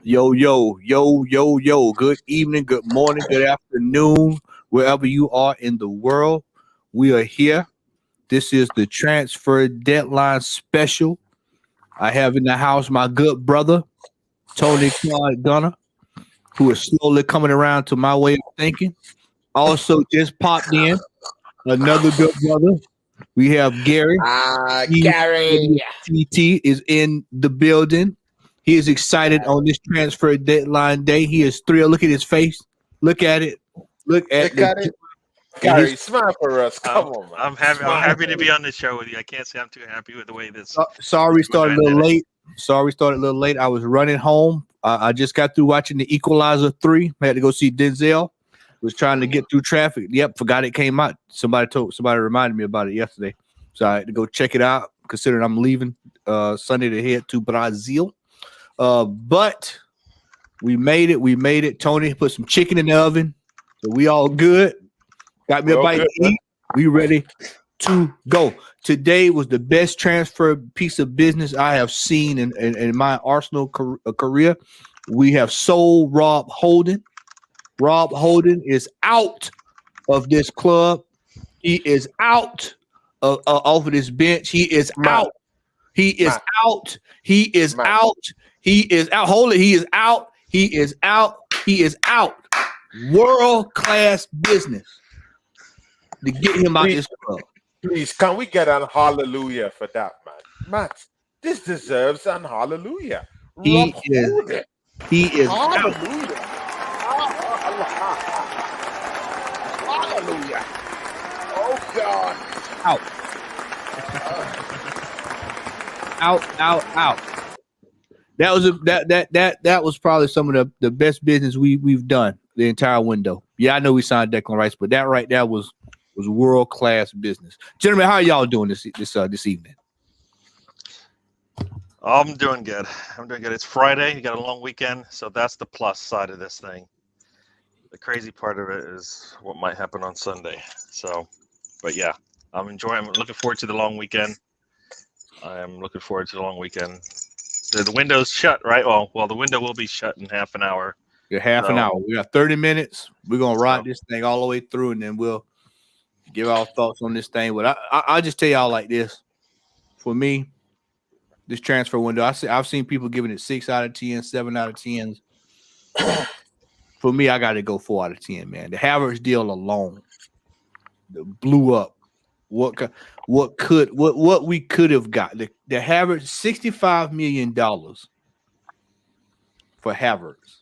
Yo, yo, yo, yo, yo. Good evening, good morning, good afternoon, wherever you are in the world. We are here. This is the transfer deadline special. I have in the house my good brother, Tony Claude Gunner, who is slowly coming around to my way of thinking. Also, just popped in another good brother. We have Gary. He Gary. TT is in the building. He is excited on this transfer deadline day. He is thrilled. Look at his face. Look at it. Look at Look the at it. in his. Gary, smile for us. Come I'm on, man. I'm happy. I'm Smile happy to for be on the show with you. I can't say I'm too happy with the way Sorry, we we're started doing a little today. late. Sorry, we started a little late. I was running home. I just got through watching the Equalizer 3. I had to go see Denzel. Was trying to get through traffic. Yep, forgot it came out. Somebody reminded me about it yesterday. So I had to go check it out, considering I'm leaving Sunday to head to Brazil. But we made it. We made it. Tony put some chicken in the oven. So we all good. Got me a Well, bite good. to eat. We ready to go. Today was the best transfer piece of business I have seen in my Arsenal career. We have sold Rob Holden. Rob Holden is out of this club. He is out off of this bench. He is Man, out. He is man, out. He is man. out. He is out. Hold it. He is out. He is out. He is out. World class business to get him out Please, this club. please, can we get an hallelujah for that, man? Man, this deserves an hallelujah. Rob He is. Holden. He is out. Hallelujah. Hallelujah. Oh, God. Out. Out. Out. Out. That was that was probably some of the best business we've done the entire window. Yeah, I know we signed Declan Rice, but that right there was world class business. Gentlemen, how y'all doing this evening? I'm doing good. I'm doing good. It's Friday. You got a long weekend, so that's the plus side of this thing. The crazy part of it is what might happen on Sunday. So, but yeah, I'm enjoying. I'm looking forward to the long weekend. I'm looking forward to the long weekend. So the window's shut, right? Well, the window will be shut in half an hour. Yeah, half an So- hour. We got 30 minutes. We're gonna ride So- this thing all the way through, and then we'll give our thoughts on this thing. But I just tell y'all like this. For me, this transfer window, I've seen people giving it 6 out of 10, 7 out of 10s. For me, I got to go 4 out of 10, man. The Havertz deal alone blew up. What we could have got. The Havertz $65 million for Havertz.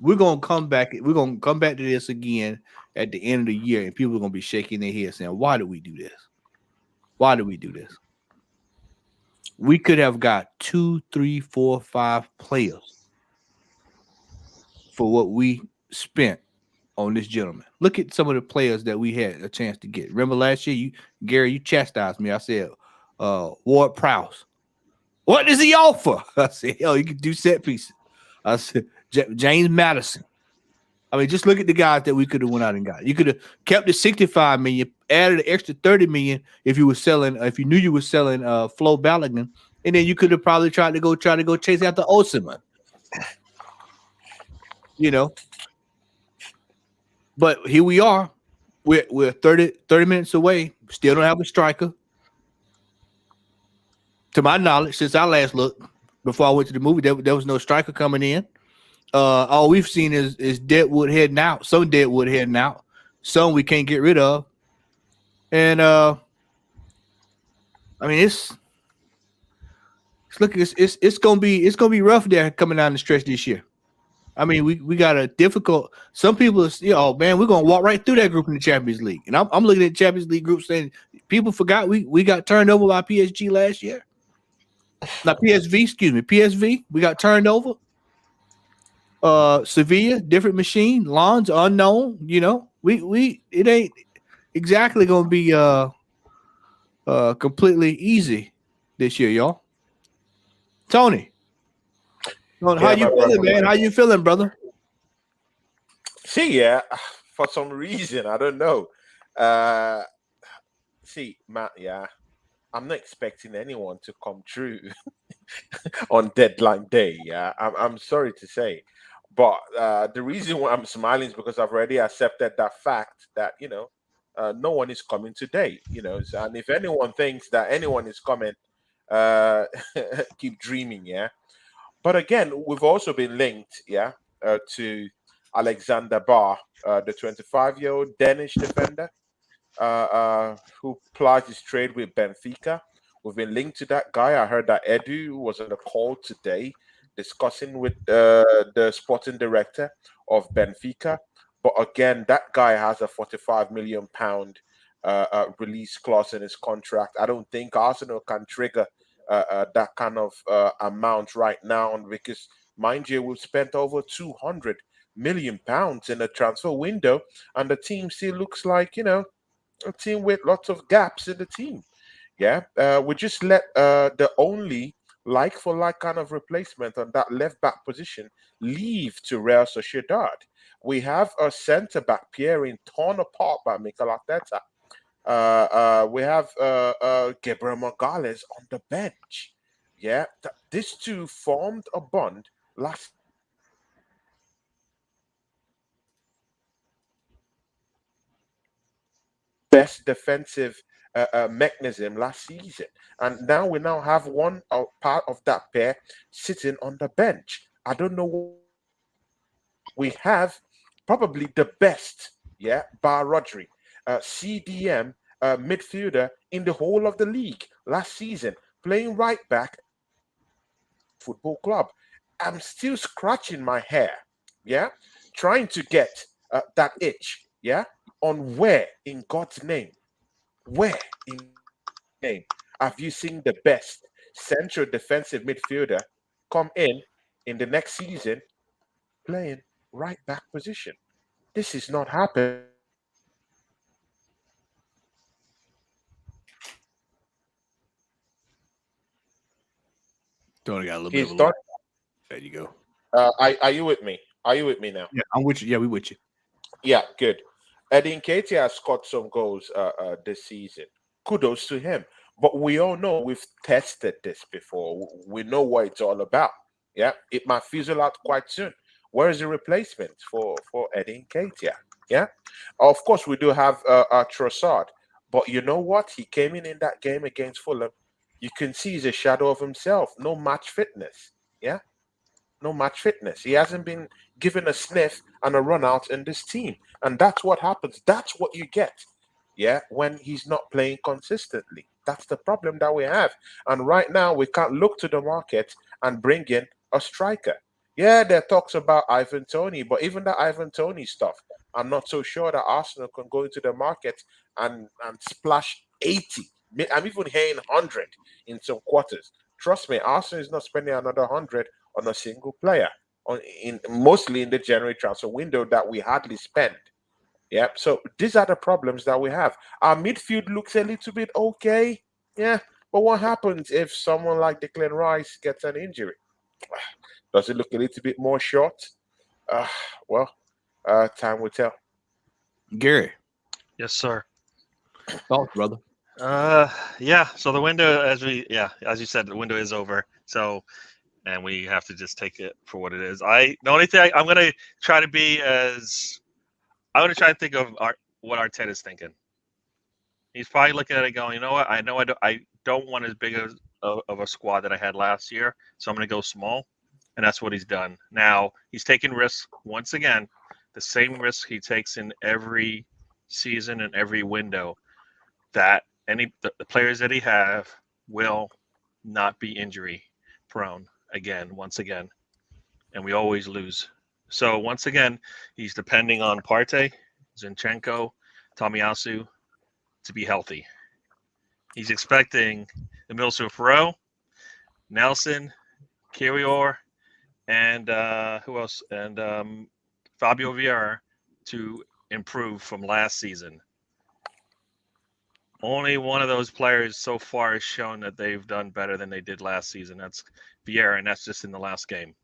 We're gonna come back. We're gonna come back to this again at the end of the year, and people are gonna be shaking their heads saying, "Why did we do this? Why did we do this?" We could have got 2, 3, 4, 5 players for what we spent on this gentleman. Look at some of the players that we had a chance to get. Remember last year, Gary, you chastised me. I said, Ward Prowse. What does he offer? I said, hell, you can do set pieces. I said, James Madison. I mean, just look at the guys that we could have went out and got. You could have kept the 65 million, added an extra 30 million if you knew you were selling Flo Balogun, and then you could have probably tried to go chase after Osimhen. You know. But here we are. We're 30 minutes away. Still don't have a striker. To my knowledge, since I last looked, before I went to the movie, there was no striker coming in. All we've seen is Deadwood heading out. Some Deadwood heading out. Some we can't get rid of. And I mean it's gonna be rough there coming down the stretch this year. I mean, we got a difficult. Some people are, man, we're gonna walk right through that group in the Champions League. And I'm looking at the Champions League group saying people forgot we got turned over by PSG last year. Not PSV, excuse me, PSV. We got turned over. Sevilla, different machine. Lons unknown. We it ain't exactly gonna be completely easy this year, y'all. Tony, how Yeah, you my feeling, brother. man? How you feeling, brother? See, yeah, for some reason, I don't know. See, Matt, yeah, I'm not expecting anyone to come true on deadline day. Yeah, I'm sorry to say, but the reason why I'm smiling is because I've already accepted that fact that no one is coming today. And if anyone thinks that anyone is coming, uh, keep dreaming. Yeah, but again, we've also been linked. Yeah, to Alexander Barr, the 25-year-old Danish defender who plies his trade with Benfica. We've been linked to that guy. I heard that Edu was on the call today discussing with the sporting director of Benfica. But again, that guy has a 45 million pound release clause in his contract. I don't think Arsenal can trigger that kind of amount right now because, mind you, we've spent over 200 million pounds in the transfer window, and the team still looks like a team with lots of gaps in the team. Yeah, we just let the only like for like kind of replacement on that left back position leave to Real Sociedad. We have a centre back pairing torn apart by Mikel Arteta. We have Gabriel Morales on the bench. Yeah, these two formed a bond last best defensive mechanism last season. And now we now have one part of that pair sitting on the bench. I don't know. We have probably the best, yeah, bar Rodri, CDM midfielder in the whole of the league last season, playing right back football club. I'm still scratching my hair, yeah, trying to get that itch, yeah, on where in God's name, where in name have you seen the best central defensive midfielder come in the next season playing right back position? This is not happening. Tony got a little bit of He's a done. look. There you go. Are you with me? Are you with me now? Yeah, I'm with you. Yeah, we with you. Yeah, good. Eddie Nketiah has scored some goals this season. Kudos to him. But we all know we've tested this before. We know what it's all about. Yeah, it might fizzle out quite soon. Where is the replacement for Eddie Nketiah? Yeah, of course we do have Trossard, but you know what? He came in that game against Fulham. You can see he's a shadow of himself. No match fitness. Yeah, no match fitness. He hasn't been given a sniff and a run out in this team. And that's what happens. That's what you get. Yeah, when he's not playing consistently. That's the problem that we have. And right now, we can't look to the market and bring in a striker. Yeah, there are talks about Ivan Tony, but even the Ivan Tony stuff, I'm not so sure that Arsenal can go into the market and splash 80. I'm even hearing 100 in some quarters. Trust me, Arsenal is not spending another 100 on a single player in mostly in the January transfer window that we hardly spend. Yeah, so these are the problems that we have. Our midfield looks a little bit okay. Yeah, but what happens if someone like Declan Rice gets an injury? Does it look a little bit more short? Uh, well, time will tell. Gary, Yes, sir. thoughts, brother? Yeah. So the window, as you said, the window is over. So, and we have to just take it for what it is. The only thing I'm gonna try to be as I'm gonna try to think of what Arteta's thinking. He's probably looking at it going, you know what? I know I don't want as big of a squad that I had last year, so I'm gonna go small, and that's what he's done. Now he's taking risks once again, the same risk he takes in every season and every window. That the players that he have will not be injury prone once again, and we always lose. So once again, he's depending on Partey, Zinchenko, Tomiyasu to be healthy. He's expecting Emil Ferro, Nelson, Kirior, and who else? And Fabio Vieira to improve from last season. Only one of those players so far has shown that they've done better than they did last season. That's Vieira, and that's just in the last game.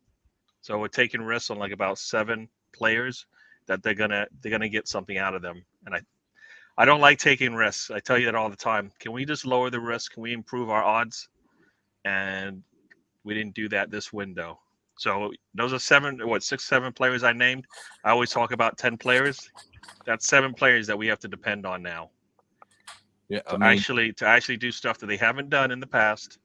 So we're taking risks on like about 7 players that they're gonna get something out of them. And I don't like taking risks. I tell you that all the time. Can we just lower the risk? Can we improve our odds? And We didn't do that this window. So those are 7 players I named. I always talk about 10 players. That's 7 players that we have to depend on now. Yeah, to actually do stuff that they haven't done in the past.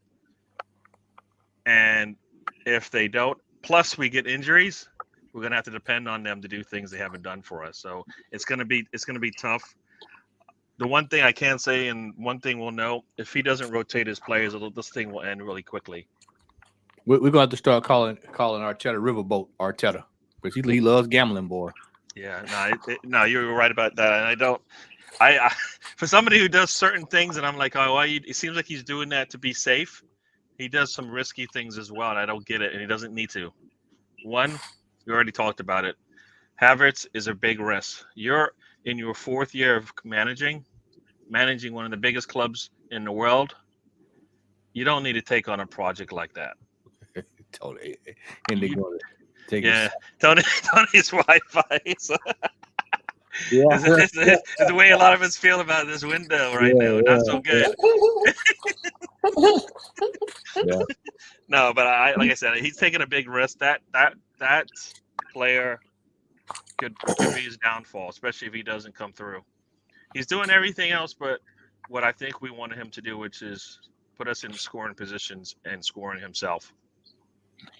And if they don't, plus we get injuries, we're gonna have to depend on them to do things they haven't done for us. So it's gonna be tough. The one thing I can say, and one thing we'll know, if he doesn't rotate his players, this thing will end really quickly. We're gonna have to start calling Arteta Riverboat Arteta because he loves gambling, boy. Yeah, no, you're right about that. And I don't. I for somebody who does certain things, and I'm like, oh, why? It seems like he's doing that to be safe. He does some risky things as well, and I don't get it, and he doesn't need to. One, we already talked about it. Havertz is a big risk. You're in your 4th year of managing one of the biggest clubs in the world. You don't need to take on a project like that. Totally. And they're going to take Tony's Wi-Fi. So. Yeah. It's the way a lot of us feel about this window right now. Not so good. Yeah. No, but like I said, he's taking a big risk. That player could be his downfall, especially if he doesn't come through. He's doing everything else but what I think we wanted him to do, which is put us in scoring positions and scoring himself.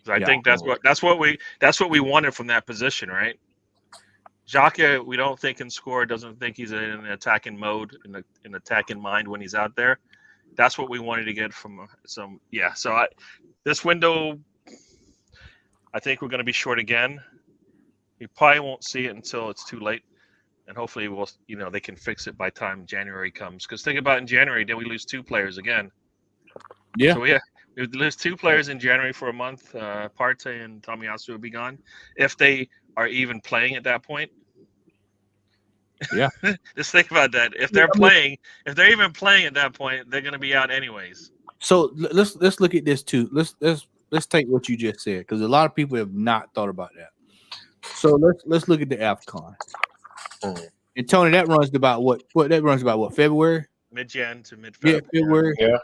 So I think that's what we wanted from that position, right? Xhaka, we don't think can score. Doesn't think he's in an attacking mode, in an attacking mind when he's out there. That's what we wanted to get from some. Yeah. So this window, I think we're going to be short again. We probably won't see it until it's too late, and hopefully they can fix it by time January comes. Because think about in January, then we lose 2 players again. Yeah. So we lose 2 players in January for a month. Partey and Tomiyasu will be gone if they are even playing at that point. Yeah. Just think about that. If they're even playing at that point, they're going to be out anyways. So let's look at this too. Let's take what you just said because a lot of people have not thought about that. So let's look at the AFCON. And Tony, that runs about what? That runs about what? February? Mid-Jan to mid-February. Yeah, February. Yeah.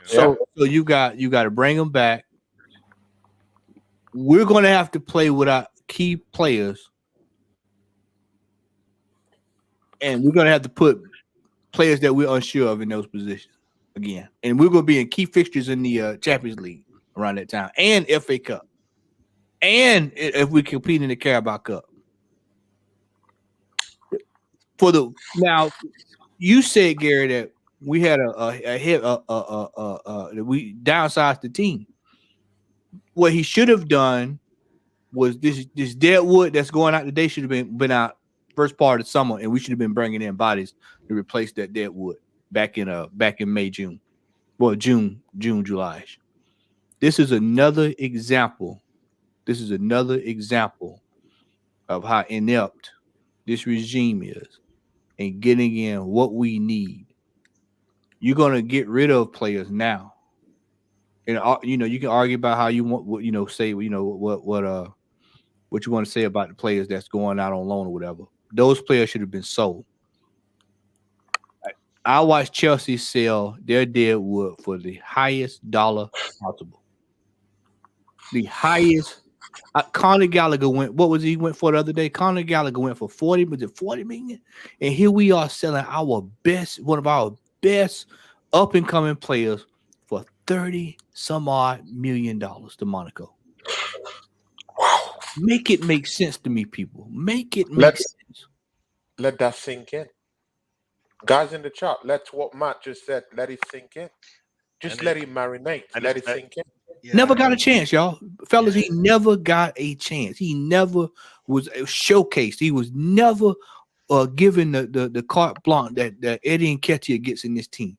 So you got to bring them back. We're going to have to play without key players. And we're going to have to put players that we're unsure of in those positions again. And we're going to be in key fixtures in the Champions League around that time and FA Cup. And if we compete in the Carabao Cup. Now, you said, Gary, that we had we downsized the team. What he should have done was this Deadwood that's going out today should have been out first part of summer, and we should have been bringing in bodies to replace that Deadwood back in May, June. Well, June, July. This is another example. Of how inept this regime is in getting in what we need. You're gonna get rid of players now. And you can argue about how you want what what you want to say about the players that's going out on loan or whatever. Those players should have been sold. I watched Chelsea sell their Deadwood for the highest dollar possible. The highest. Conor Gallagher went. What was he went for the other day? Conor Gallagher went for 40. Was it 40 million? And here we are selling one of our best up and coming players for $30-some-odd million to Monaco. Wow. Make it make sense to me, people. Make it make sense. Let that sink in. Guys in the chat, let what Matt just said, let it sink in. Just let it marinate. Let it sink in. Yeah. Never got a chance, y'all. Fellas, he never got a chance. He never was showcased. He was never given the carte blanche that Eddie Nketiah gets in this team.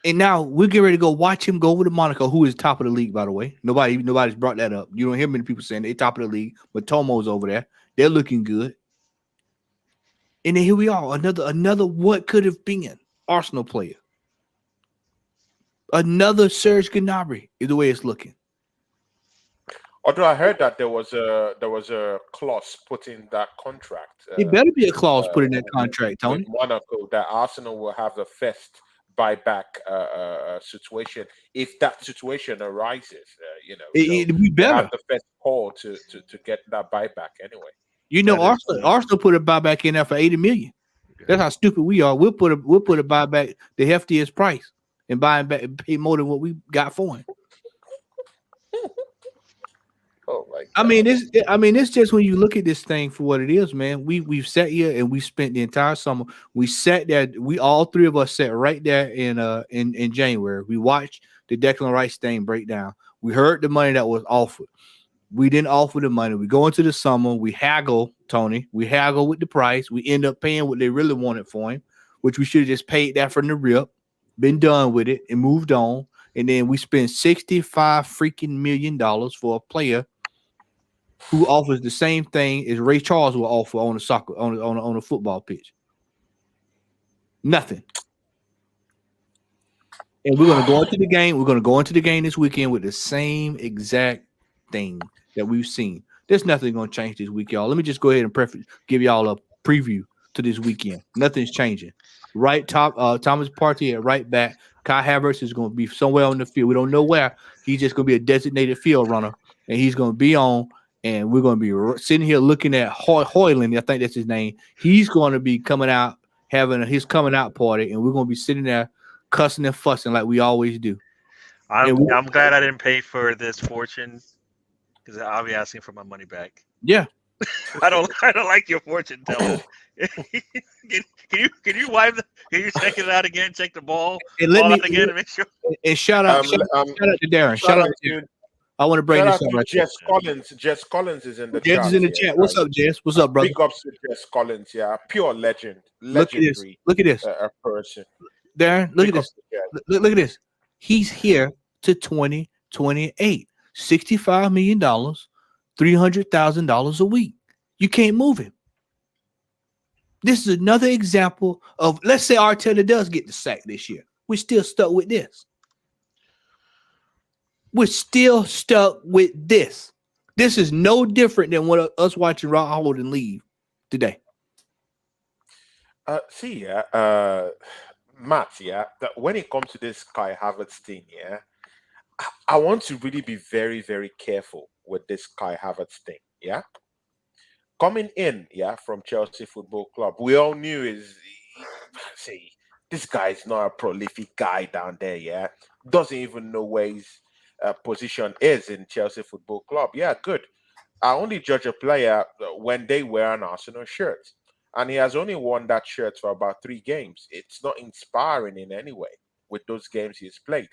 And now we're getting ready to go watch him go over to Monaco, who is top of the league, by the way. Nobody's brought that up. You don't hear many people saying they're top of the league, but Tomo's over there. They're looking good. And then here we are, another what could have been Arsenal player. Another Serge Gnabry is the way it's looking. Although I heard that there was a clause put in that contract. It better be a clause put in that contract, Tony. With Monaco that Arsenal will have the first buyback situation if that situation arises. So We they have better. the first call to get that buyback anyway. You know, That is Arsenal, key. Arsenal put a buyback in there for 80 million. That's how stupid we are. We'll put a buyback the heftiest price and buy him back and pay more than what we got for him. Oh my I god! mean, it's just when you look at this thing for what it is, man. We've sat here and we spent the entire summer. We sat there. We all three of us sat right there in January. We watched the Declan Rice thing break down. We heard the money that was offered. We didn't offer the money. We go into the summer. We haggle, Tony. We haggle with the price. We end up paying what they really wanted for him, which we should have just paid that from the rip, been done with it, and moved on. And then we spent $65 million for a player who offers the same thing as Ray Charles will offer on the soccer on a football pitch. Nothing. And we're gonna go into the game. We're gonna go into the game this weekend with the same exact thing that we've seen. There's nothing gonna change this week, y'all. Let me just go ahead and give y'all a preview to this weekend. Nothing's changing. Right top, Thomas Partey at right back. Kai Havertz is gonna be somewhere on the field. We don't know where. He's just gonna be a designated field runner, and he's gonna be on. And we're gonna be sitting here looking at Hoyland. I think that's his name. He's gonna be coming out having his coming out party, and we're gonna be sitting there cussing and fussing like we always do. I'm And I'm glad I didn't pay for this fortune because I'll be asking for my money back. yeah, I don't like your fortune telling. Can you wipe can you check it out again? Check the ball and let me out again and make sure. and shout out to Darren. Shout out to Darren. I want to bring Shout this out up to right Jess Collins. Jess Collins is in the Jess chat. is in the here, chat. What's guys. up, Jess? What's up, brother? Big ups to Jess Collins. Yeah, pure legend, Look at this. legendary Look at this. person. Darren, look Big at ups this. to Jess. Look at this. He's here to 2028. $65 million, $300,000 a week. You can't move him. This is another example of, let's say Arteta does get the sack this year. We're still stuck with this. We're still stuck with this. This is no different than what us watching Rob Holden leave today. Matt, yeah, that when it comes to this Kai Havertz thing, yeah, I want to really be very, very careful with this Kai Havertz thing, yeah. Coming in, yeah, from Chelsea Football Club, we all knew see, this guy is not a prolific guy down there, yeah. Doesn't even know where his position is in Chelsea Football Club. Yeah, good. I only judge a player when they wear an Arsenal shirt. And he has only worn that shirt for about 3 games. It's not inspiring in any way with those games he's played.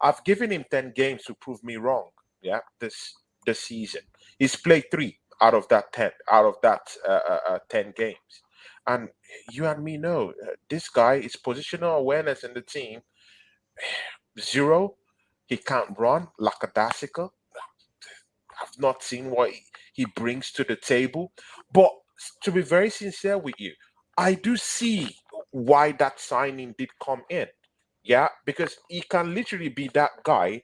I've given him 10 games to prove me wrong. Yeah, this season. He's played 3 out of that 10, 10 games. And you and me know this guy is positional awareness in the team. 0. He can't run, lackadaisical. I've not seen what he brings to the table. But to be very sincere with you, I do see why that signing did come in. Yeah, because he can literally be that guy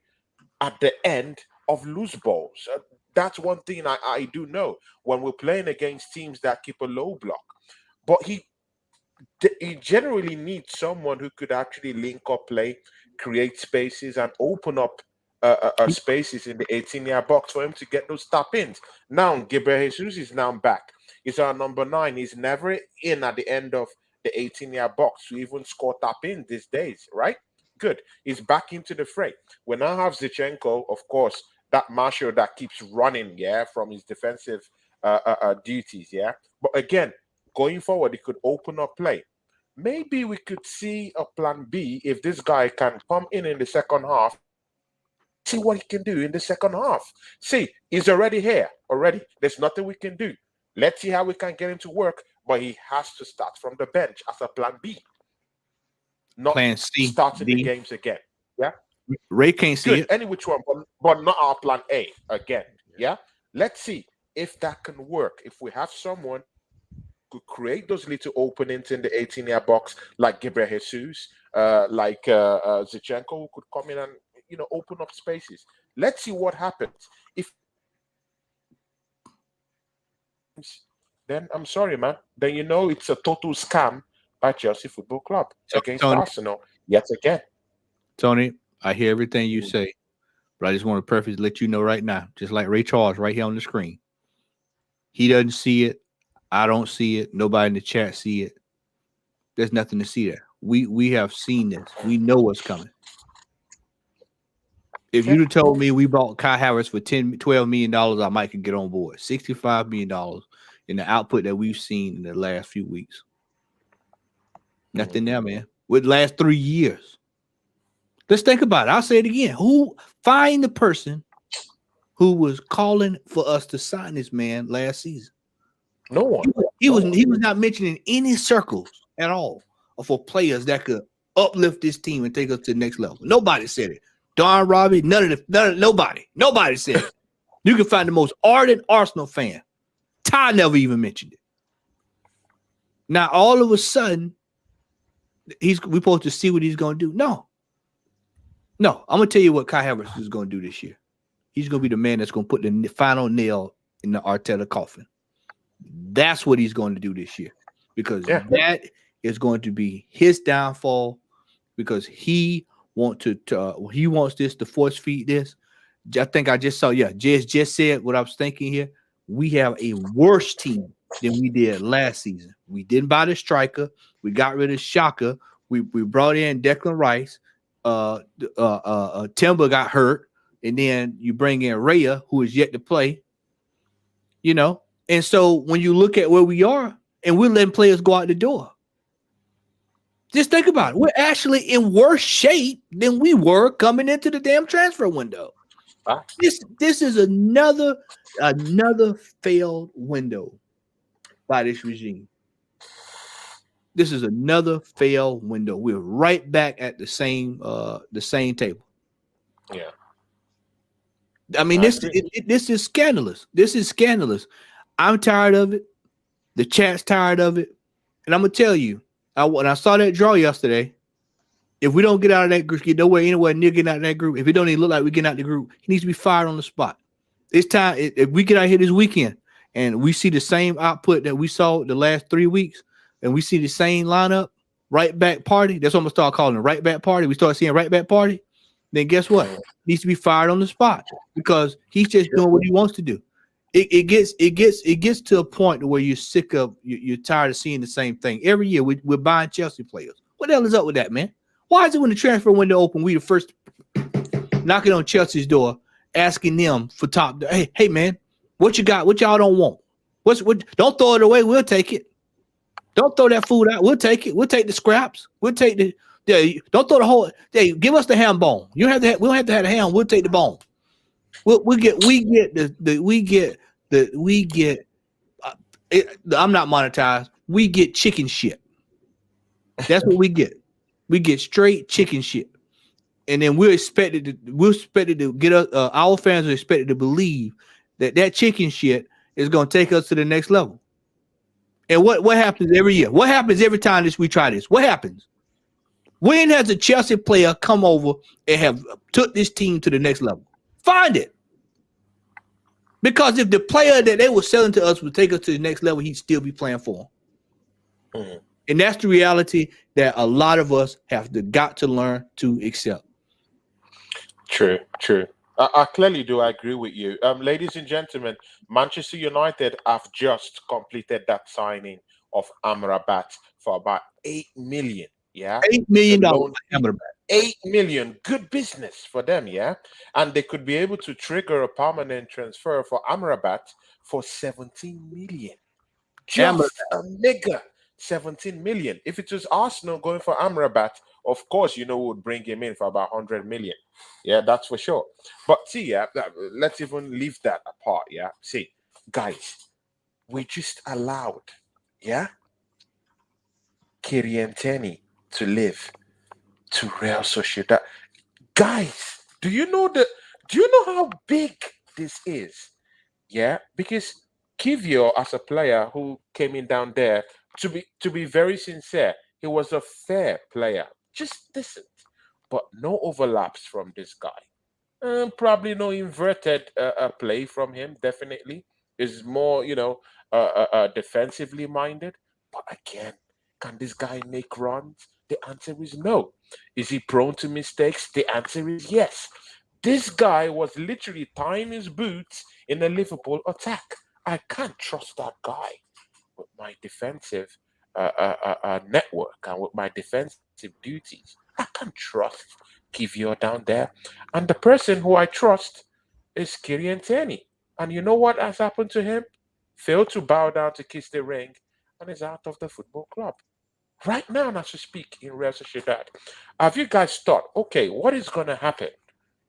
at the end of loose balls. That's one thing I do know when we're playing against teams that keep a low block. But he generally needs someone who could actually link up play, create spaces, and open up spaces in the 18-yard box for him to get those tap ins. Now, Gabriel Jesus is now back. He's our number 9. He's never in at the end of the 18-yard box to even score tap in these days, right? Good. He's back into the fray. We now have Zinchenko, of course, that Marshall that keeps running, yeah, from his defensive duties, yeah. But again, going forward, he could open up play. Maybe we could see a plan B if this guy can come in the second half. See what he can do in the second half. See, he's already here. Already. There's nothing we can do. Let's see how we can get him to work, but he has to start from the bench as a plan B. Not Plan C, starting D. the games again. Yeah. Ray can't see Good. it. Any which one, but not our plan A again. Yeah. Let's see if that can work. If we have someone who could create those little openings in the 18-yard box, like Gabriel Jesus, like Zinchenko, who could come in and open up spaces. Let's see what happens. If then I'm sorry, man. Then it's a total scam by Chelsea Football Club against Tony, Arsenal. yet again. Tony, I hear everything you say, but I just want to perfectly let you know right now, just like Ray Charles right here on the screen. He doesn't see it. I don't see it. Nobody in the chat see it. There's nothing to see there. We have seen this. We know what's coming. If you'd have told me we bought Kai Havertz for $12 million, I might could get on board. $65 million in the output that we've seen in the last few weeks. Nothing there, man. With the last 3 years. Let's think about it. I'll say it again. Who find the person who was calling for us to sign this man last season? No one. He was not mentioned in any circles at all for players that could uplift this team and take us to the next level. Nobody said it. Don Robbie, nobody said it. You can find the most ardent Arsenal fan. Ty never even mentioned it. Now, all of a sudden, we're supposed to see what he's going to do. No, I'm going to tell you what Kai Havertz is going to do this year. He's going to be the man that's going to put the final nail in the Arteta coffin. That's what he's going to do this year, because that is going to be his downfall, because he wants this to force feed this. I think I just saw, just said what I was thinking here. We have a worse team than we did last season. We didn't buy the striker. We got rid of Shaka. We brought in Declan Rice. Timber got hurt, and then you bring in Raya, who is yet to play. And so when you look at where we are, and we're letting players go out the door, just think about it. We're actually in worse shape than we were coming into the damn transfer window. This is another failed window by this regime. This is another failed window. We're right back at the same table. Yeah. I mean, this is scandalous. This is scandalous. I'm tired of it. The chat's tired of it. And I'm gonna tell you, when I saw that draw yesterday, if we don't get out of that group, get anywhere near getting out of that group, if it don't even look like we get out of the group, he needs to be fired on the spot. It's time. If we get out here this weekend and we see the same output that we saw the last 3 weeks, and we see the same lineup, right back party, that's what I'm gonna start calling it, right back party. We start seeing right back party, then guess what? He needs to be fired on the spot, because he's just doing what he wants to do. It gets to a point where you're sick of, you're tired of seeing the same thing every year. We're buying Chelsea players. What the hell is up with that, man? Why is it when the transfer window open, we the first knocking on Chelsea's door, asking them for top? Hey man, what you got? What y'all don't want? Don't throw it away. We'll take it. Don't throw that food out. We'll take it. We'll take the scraps. We'll take the. Don't throw the whole. Give us the ham bone. We don't have to have the ham. We'll take the bone. We get. I'm not monetized. We get chicken shit. That's what we get. We get straight chicken shit, and then we're expected to get us. Our fans are expected to believe that chicken shit is going to take us to the next level. And what happens every year? What happens every time we try this? What happens? When has a Chelsea player come over and have took this team to the next level? Find it. Because if the player that they were selling to us would take us to the next level, he'd still be playing for them. Mm-hmm. And that's the reality that a lot of us have got to learn to accept. True. I clearly do agree with you. Ladies and gentlemen, Manchester United have just completed that signing of Amrabat for about 8 million. Yeah, $8 million. Amrabat. 8 million, good business for them. Yeah, and they could be able to trigger a permanent transfer for Amrabat for 17 million. Just a nigga. 17 million. If it was Arsenal going for Amrabat, of course, we would bring him in for about 100 million. Yeah, that's for sure. But see, let's even leave that apart. Yeah, see, guys, we just allowed, Kyrianteni to live to Real Sociedad. Guys, do you know how big this is? Yeah, because Kivio, as a player who came in down there, to be very sincere, he was a fair player, just decent, but no overlaps from this guy. Probably no inverted play from him. Definitely is more, defensively minded. But again, can this guy make runs? The answer is no. Is he prone to mistakes? The answer is yes. This guy was literally tying his boots in a Liverpool attack. I can't trust that guy with my defensive network and with my defensive duties. I can't trust Kivior down there. And the person who I trust is Kieran Tierney. And you know what has happened to him? Failed to bow down to kiss the ring and is out of the football club. Right now, as we speak in Real Sociedad, have you guys thought, okay, what is going to happen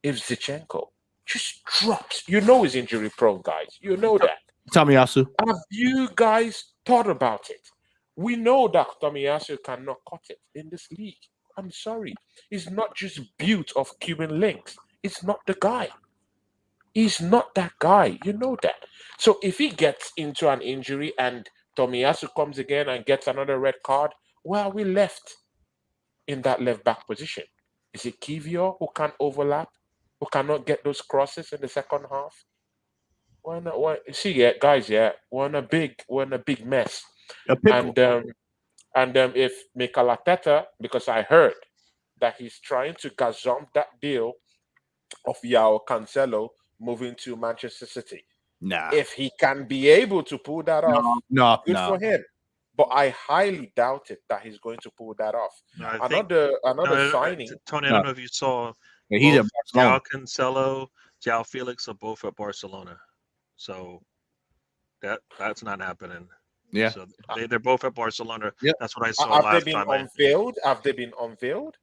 if Zichenko just drops? You know he's injury prone, guys. You know that. Tomiyasu. Have you guys thought about it? We know that Tomiyasu cannot cut it in this league. I'm sorry. He's not just built of Cuban links. It's not the guy. He's not that guy. You know that. So if he gets into an injury and Tomiyasu comes again and gets another red card, where are we left in that left back position? Is it Kivior who can't overlap, who cannot get those crosses in the second half? Why not? Why see, yeah, guys, yeah, we're in a big mess. A pickle. And if Mikel Arteta, because I heard that he's trying to gazump that deal of Yao Cancelo moving to Manchester City. Nah. If he can be able to pull that off, No, good for him. But I highly doubt it that he's going to pull that off. No, I think- Another signing. Tony, I don't know if you saw Yeah, he's at both Barcelona. João Cancelo, João Felix are both at Barcelona. So that's not happening. Yeah. So they're both at Barcelona. Yep. That's what I saw Have they last been time. unveiled? Have they been unveiled?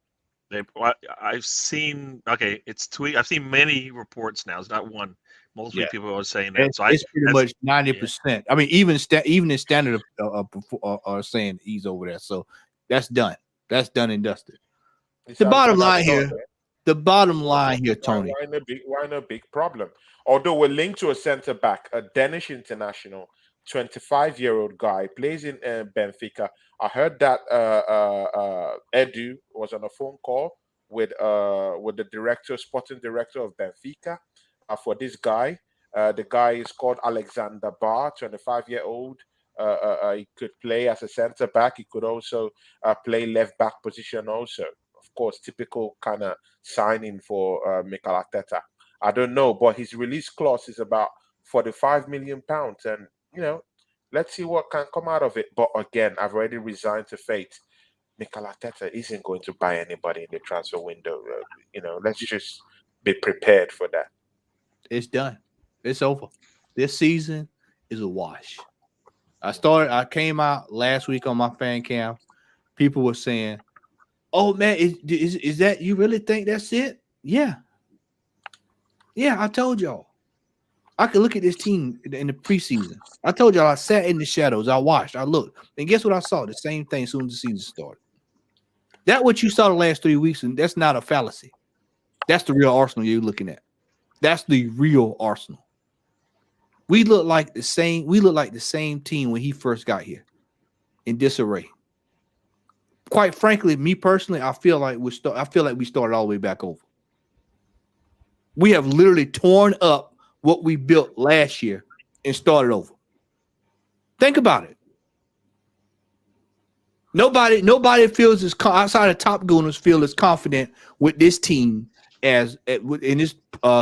I've seen. Okay, it's tweet. I've seen many reports now. It's not one. Multiple Yeah. people are saying that. It's, So it's pretty that's- much 90%. I mean, even in standard are saying he's over there. So that's done. That's done and dusted. The bottom line here, Tony. Why no big problem? Although we're linked to a centre back, a Danish international, 25-year-old guy, plays in Benfica. I heard that Edu was on a phone call with the sporting director of Benfica for this guy. The guy is called Alexander Barr, 25-year-old. He could play as a centre back. He could also play left back position also. Of course, typical kind of signing for Mikel Arteta. I don't know, but his release clause is about £45 million, and let's see what can come out of it. But again, I've already resigned to fate. Mikel Arteta isn't going to buy anybody in the transfer window. Let's just be prepared for that. It's done. It's over. This season is a wash. I came out last week on my fan cam. People were saying, "Oh man, is that you really think that's it?" Yeah. Yeah, I told y'all. I could look at this team in the preseason. I told y'all I sat in the shadows. I watched. I looked. And guess what I saw? The same thing as soon as the season started. That what you saw the last 3 weeks, and that's not a fallacy. That's the real Arsenal you're looking at. That's the real Arsenal. We look like the same team when he first got here in disarray. Quite frankly, me personally, I feel like we started all the way back over. We have literally torn up what we built last year and started over. Think about it. Nobody feels as outside of top gooners feel as confident with this team as in this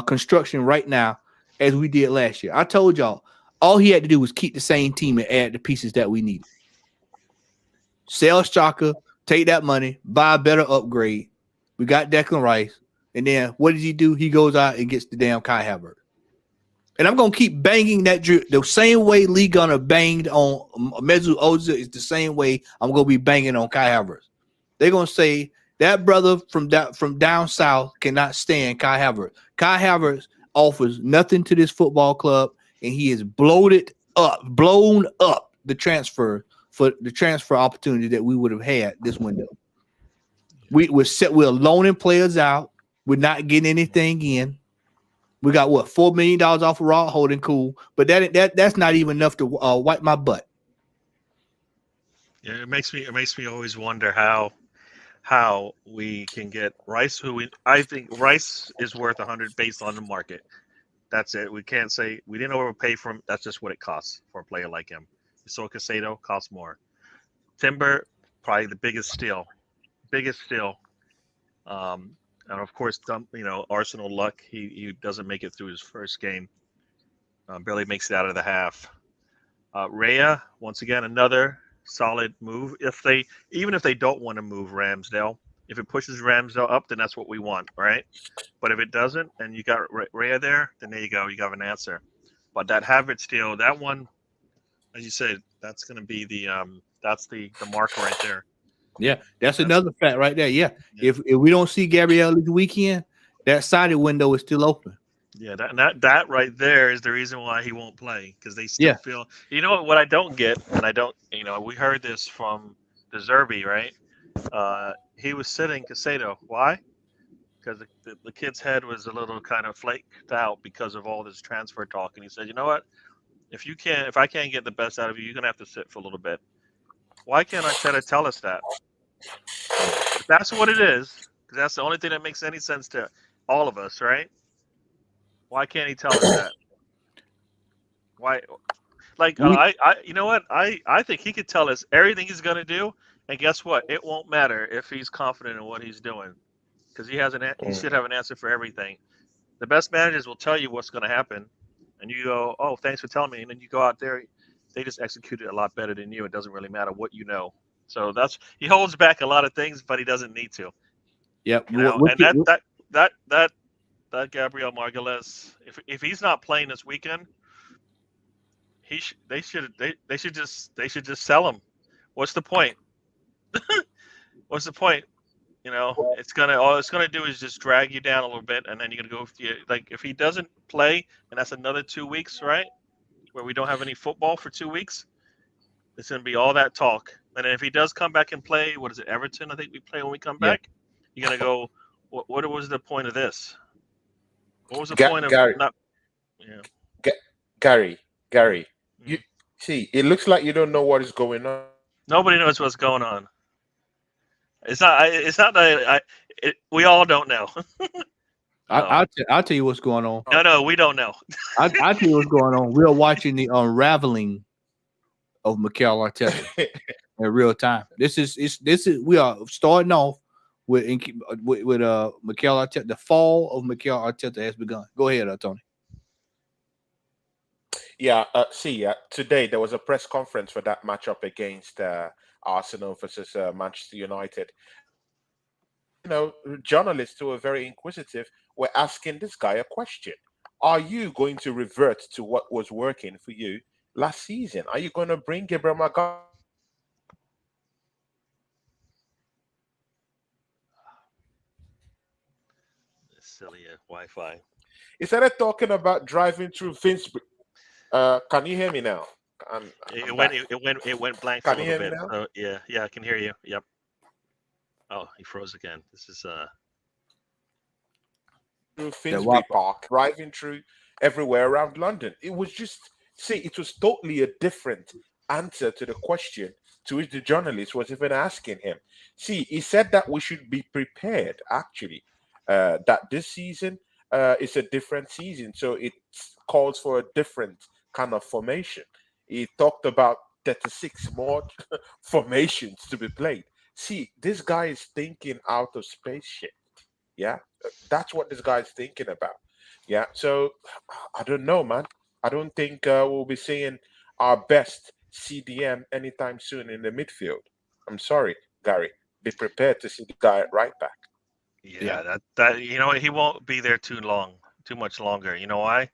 construction right now as we did last year. I told y'all all he had to do was keep the same team and add the pieces that we needed. Sell Xhaka, take that money, buy a better upgrade. We got Declan Rice. And then what does he do? He goes out and gets the damn Kai Havertz. And I'm going to keep banging that the same way Lee Gunner banged on Mesut Ozil is the same way I'm going to be banging on Kai Havertz. They're going to say that brother from down south cannot stand Kai Havertz. Kai Havertz offers nothing to this football club, and he is blown up the transfer opportunity that we would have had this window. We're loaning players out. We're not getting anything in. We got what $4 million off of Raw holding cool, but that's not even enough to wipe my butt. Yeah, it makes me always wonder how we can get Rice. I think Rice is worth 100 based on the market. That's it. We can't say we didn't overpay for him. That's just what it costs for a player like him. So Casado costs more. Timber, probably the biggest steal. And of course, Arsenal luck. He doesn't make it through his first game. Barely makes it out of the half. Rhea, once again, another solid move. Even if they don't want to move Ramsdale, if it pushes Ramsdale up, then that's what we want, right? But if it doesn't, and you got Rhea there, then there you go. You got an answer. But that Havertz deal, that one, as you said, that's going to be that's the marker right there. Yeah, that's another fact right there. Yeah. If we don't see Gabriel this weekend, that sided window is still open. Yeah, that right there is the reason why he won't play, because they still feel. You know what I don't get, and I don't. We heard this from the Zerbi, right? He was sitting Casado. Why? Because the kid's head was a little kind of flaked out because of all this transfer talk, and he said, "You know what? If I can't get the best out of you, you're gonna have to sit for a little bit." Why can't Arteta tell us that? If that's what it is, because that's the only thing that makes any sense to all of us, right? Why can't he tell us that? Why? Like, you know what? I think he could tell us everything he's gonna do, and guess what? It won't matter if he's confident in what he's doing, because he should have an answer for everything. The best managers will tell you what's going to happen, and you go, "Oh, thanks for telling me," and then you go out there. They just execute it a lot better than you. It doesn't really matter what you know. So he holds back a lot of things, but he doesn't need to. Yep. And that Gabriel Margules, if he's not playing this weekend, they should just sell him. What's the point? What's the point? All it's gonna do is just drag you down a little bit, and then you're gonna go. Like, if he doesn't play, and that's another 2 weeks, right? Where we don't have any football for 2 weeks, it's gonna be all that talk. And then if he does come back and play, what is it, Everton? I think we play when we come back. You're gonna go. What was the point of this? What was the point of Gary, not? Yeah. Gary, you see, it looks like you don't know what is going on. Nobody knows what's going on. It's not that we all don't know. I'll tell you what's going on. No, we don't know. I'll tell you what's going on. We're watching the unraveling of Mikel Arteta in real time. This is we are starting off with Mikel Arteta. The fall of Mikel Arteta has begun. Go ahead, Tony. Yeah, today there was a press conference for that matchup against Arsenal versus Manchester United. Journalists who are very inquisitive were asking this guy a question. Are you going to revert to what was working for you last season? Are you going to bring Gabriel Magalhaes? Silly Wi-Fi. Instead of talking about driving through Finsbury, can you hear me now? It went blank Can for a you little hear bit. me now? So, yeah, I can hear you. Yep. Oh, he froze again. This is through Finsbury Park, driving through everywhere around London. It was totally a different answer to the question to which the journalist was even asking him. See, he said that we should be prepared, actually, that this season is a different season, so it calls for a different kind of formation. He talked about 36 more formations to be played. See, this guy is thinking out of spaceship. Yeah, that's what this guy is thinking about. Yeah, so I don't know, man. I don't think we'll be seeing our best CDM anytime soon in the midfield. I'm sorry, Gary. Be prepared to see the guy at right back. Yeah. That he won't be there too much longer. You know why?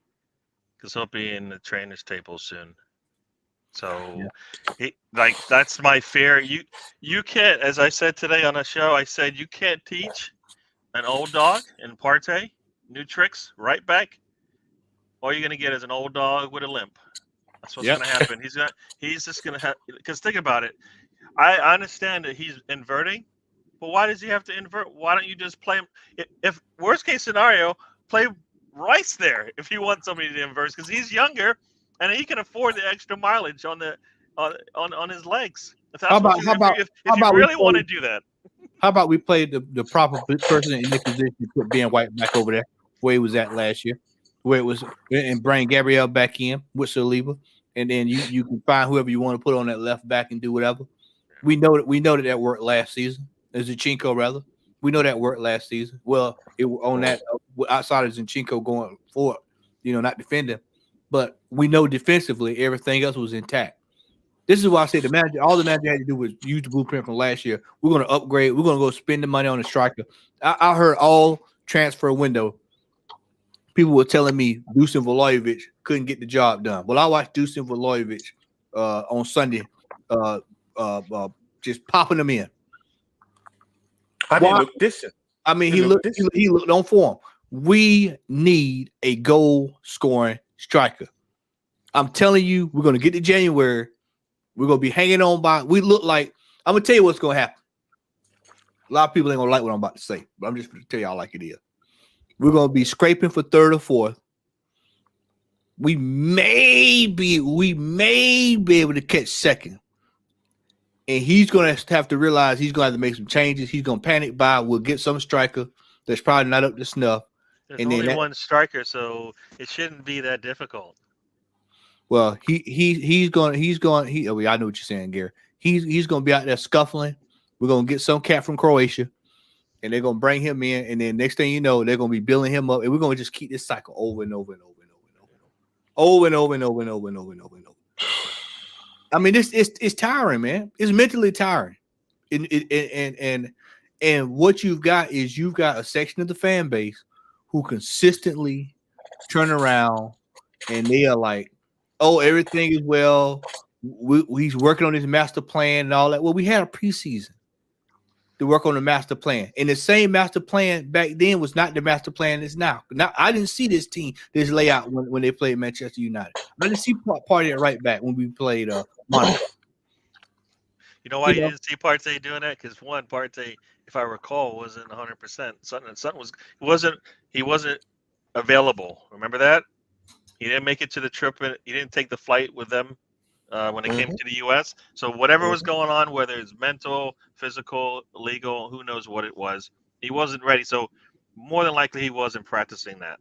Because he'll be in the trainer's table soon. So, that's my fear. You can't, as I said today on a show, I said you can't teach an old dog in Partey new tricks right back. All you're gonna get is an old dog with a limp. That's what's gonna happen. He's just gonna have, because think about it. I understand that he's inverting, but why does he have to invert? Why don't you just play him? If worst case scenario, play Rice there if you want somebody to invert, because he's younger and he can afford the extra mileage on his legs. If you really want to do that. How about we play the proper person in this position to put Ben White back over there where he was at last year, where it was, and bring Gabriel back in with Saliba, and then you can find whoever you want to put on that left back and do whatever. We know that worked last season. As a Chinko rather. We know that worked last season. Well, it on that outside of Zinchenko going forward, not defending, but we know defensively everything else was intact. This is why I say all the manager had to do was use the blueprint from last year. We're going to upgrade. We're going to go spend the money on a striker. I heard all transfer window. People were telling me Dusan Vlahovic couldn't get the job done. Well, I watched Dusan Vlahovic on Sunday, just popping them in. And he looked decent. I mean, he looked on form. We need a goal-scoring striker. I'm telling you, we're going to get to January. We're going to be hanging on by. We look like. I'm going to tell you what's going to happen. A lot of people ain't going to like what I'm about to say, but I'm just going to tell y'all like it is. We're going to be scraping for third or fourth. We may be able to catch second. And he's going to have to realize he's going to have to make some changes. He's going to panic buy. We'll get some striker that's probably not up to snuff. There's only one striker, so it shouldn't be that difficult. Well, I know what you're saying, Gary. He's going to be out there scuffling. We're going to get some cat from Croatia, and they're going to bring him in. And then next thing you know, they're going to be building him up, and we're going to just keep this cycle over and over and over and over and over and over and over and over and over and over. I mean, it's tiring, man. It's mentally tiring, and what you've got is you've got a section of the fan base who consistently turn around and they are like, "Oh, everything is well. He's working on his master plan and all that." Well, we had a preseason to work on the master plan, and the same master plan back then was not the master plan that's now. Now, I didn't see this layout when they played Manchester United. I didn't see part of it right back when we played Monaco. You know why you didn't see Partey doing that? Because one, Partey, if I recall, wasn't 100%. He wasn't available. Remember that? He didn't make it to the trip. He didn't take the flight with them when they came to the U.S. So whatever was going on, whether it's mental, physical, legal, who knows what it was, he wasn't ready. So more than likely, he wasn't practicing that.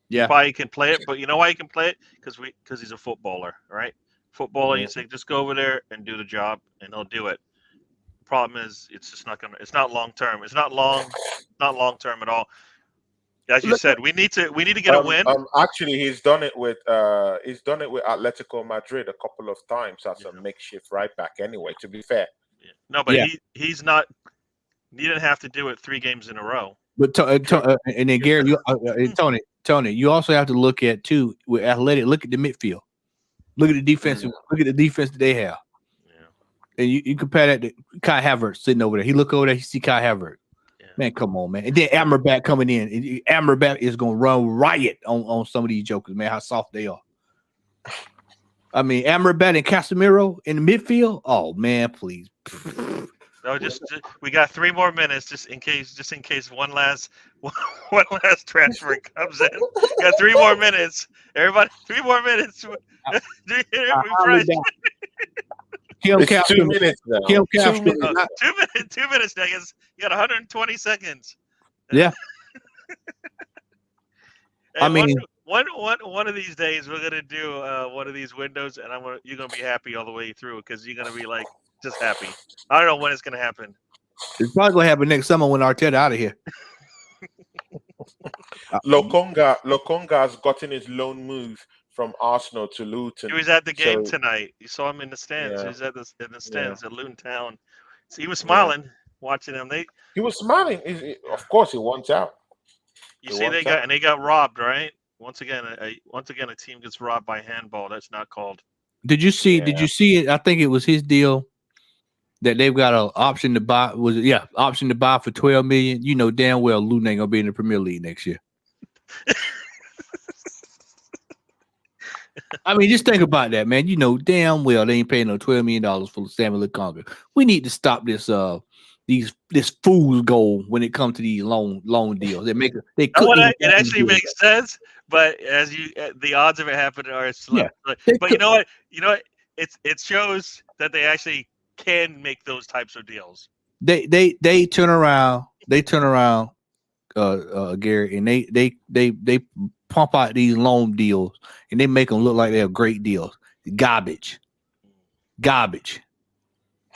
Yeah, probably can play it, but you know why he can play it? Because he's a footballer, right? Footballer, you say just go over there and do the job, and he'll do it. Problem is, it's just not gonna. It's not long term. It's not long term at all. As you said, we need to get a win. Actually, he's done it with Atletico Madrid a couple of times as a makeshift right back. Anyway, to be fair, no, but he's not. He didn't have to do it 3 games in a row. But and then Gary, Tony, you also have to look at too with Athletic. Look at the midfield. Look at the defense. Look at the defense that they have. Yeah. And you compare that to Kai Havertz sitting over there. He look over there. He see Kai Havertz. Yeah. Man, come on, man. And then Amrabat coming in. Amrabat is gonna run riot on some of these jokers, man. How soft they are. I mean, Amrabat and Casemiro in the midfield. Oh man, please. No, just we got 3 more minutes, just in case one last transfer comes in. We got 3 more minutes. Everybody, 3 more minutes. It's 2 minutes now. 2 minutes, niggas. You got 120 seconds. Yeah. I mean, one of these days we're gonna do one of these windows, and you're gonna be happy all the way through because you're gonna be like. Just happy. I don't know when it's going to happen. It's probably going to happen next summer when Arteta out of here. Lokonga has gotten his loan move from Arsenal to Luton. He was at the game tonight. You saw him in the stands. Yeah. He was in the stands at Luton Town. So he was smiling watching him. He was smiling. Of course, he wants out. You see, they got robbed, right? Once again, a team gets robbed by handball. That's not called. Did you see? Yeah. Did you see it? I think it was his deal. That they've got an option to buy option to buy for $12 million. You know damn well Luton ain't gonna be in the Premier League next year. I mean, just think about that, man. You know damn well they ain't paying no $12 million for Samuel Lukonga. We need to stop this this fool's goal when it comes to these loan deals. It actually makes sense, but the odds of it happening are slim. Yeah, but you know what? It shows that they actually can make those types of deals. They turn around, Gary, and they pump out these loan deals and they make them look like they're great deals. Garbage.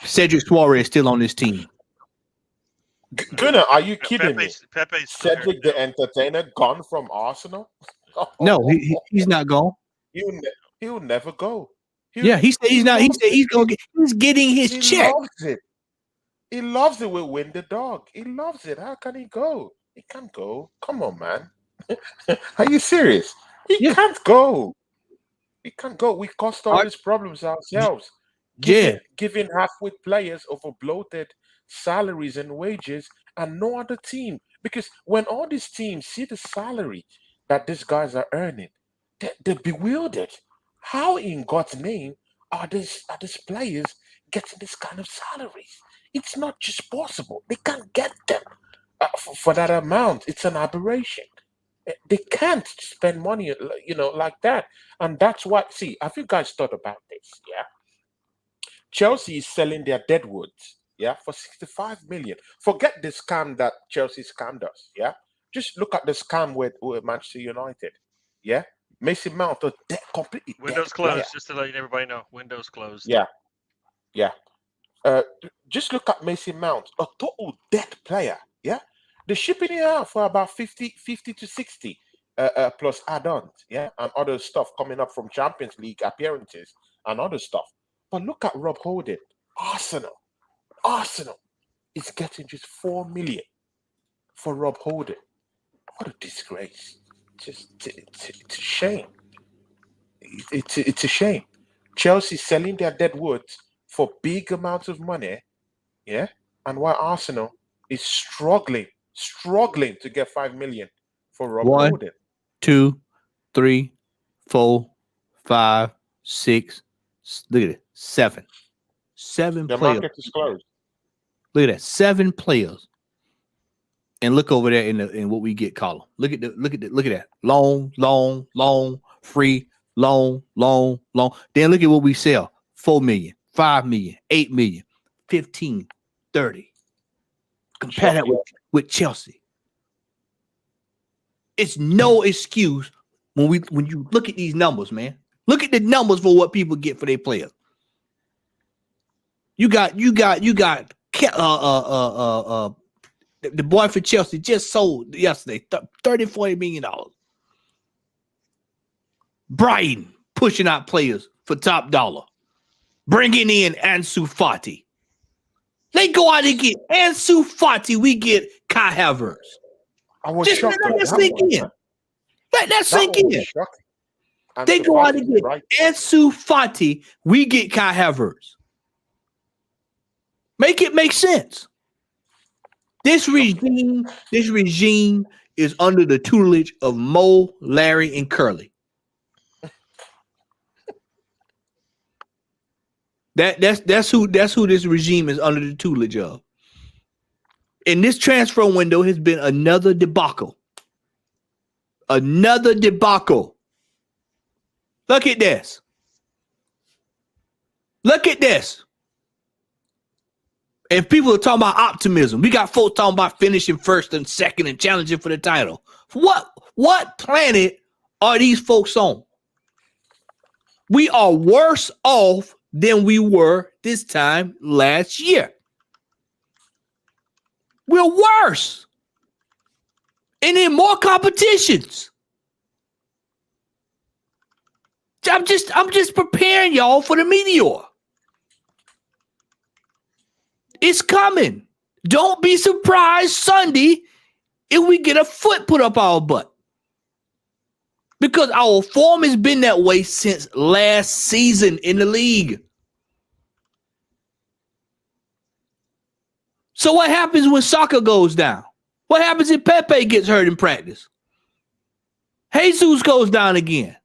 Cedric Suarez is still on this team. Gunnar, are you kidding me? Pepe's still here Cedric too. the Entertainer gone from Arsenal? No, he's not gone. He'll never go. Yeah, he said he's not. He said he's gonna get. He's getting his He check. loves it. He loves it with Win the Dog. He loves it. How can he go? He can't go. Come on, man. Are you serious? He Yeah. can't go. He can't go. We caused all Are- these problems ourselves. Yeah, Giving half-wit players over bloated salaries and wages, and no other team. Because when all these teams see the salary that these guys are earning, they're bewildered. How in God's name are these players getting this kind of salaries? It's not just possible. They can't get them for that amount. It's an aberration. They can't spend money, like that. And that's what. See, have you guys thought about this? Yeah. Chelsea is selling their Deadwoods, yeah, for 65 million. Forget the scam that Chelsea scammed us, yeah. Just look at the scam with Manchester United, yeah. Mason Mount, a completely Windows dead closed. player. Just to let everybody know, windows closed. Yeah, yeah. Just look at Mason Mount, a total dead player, yeah. They're shipping it out for about 50 to 60 plus add-ons, yeah, and other stuff coming up from Champions League appearances and other stuff. But look at Rob Holding. Arsenal is getting just 4 million for Rob Holding. What a disgrace! It's a shame. It's a shame. Chelsea selling their Deadwoods for big amounts of money, yeah, and while Arsenal is struggling to get 5 million for Rob One. Holding. 2, 3, 4, 5, 6. Look at it. 7. 7 The players. market is closed. Look at that. 7 players. And look over there in what we get column. Look at that. Long, free, long. Then look at what we sell. 4 million, 5 million, 8 million, 15, 30. Compare that with Chelsea. It's no excuse when you look at these numbers, man. Look at the numbers for what people get for their players. You got the boy for Chelsea just sold yesterday, $30-40 million. Brighton pushing out players for top dollar, bringing in Ansu Fati. They go out and get Ansu Fati. We get Kai Havertz. I was Just shocked. let that sink in. Let that sink in. They go out and get Ansu Fati. We get Kai Havertz. Make it make sense. This regime is under the tutelage of Mo, Larry, and Curly. That's who this regime is under the tutelage of. And this transfer window has been another debacle. Another debacle. Look at this. Look at this. And people are talking about optimism. We got folks talking about finishing first and second and challenging for the title. What planet are these folks on? We are worse off than we were this time last year. We're worse. And in more competitions. I'm just preparing y'all for the meteor. It's coming. Don't be surprised Sunday if we get a foot put up our butt. Because our form has been that way since last season in the league. So what happens when soccer goes down? What happens if Pepe gets hurt in practice? Jesus goes down again.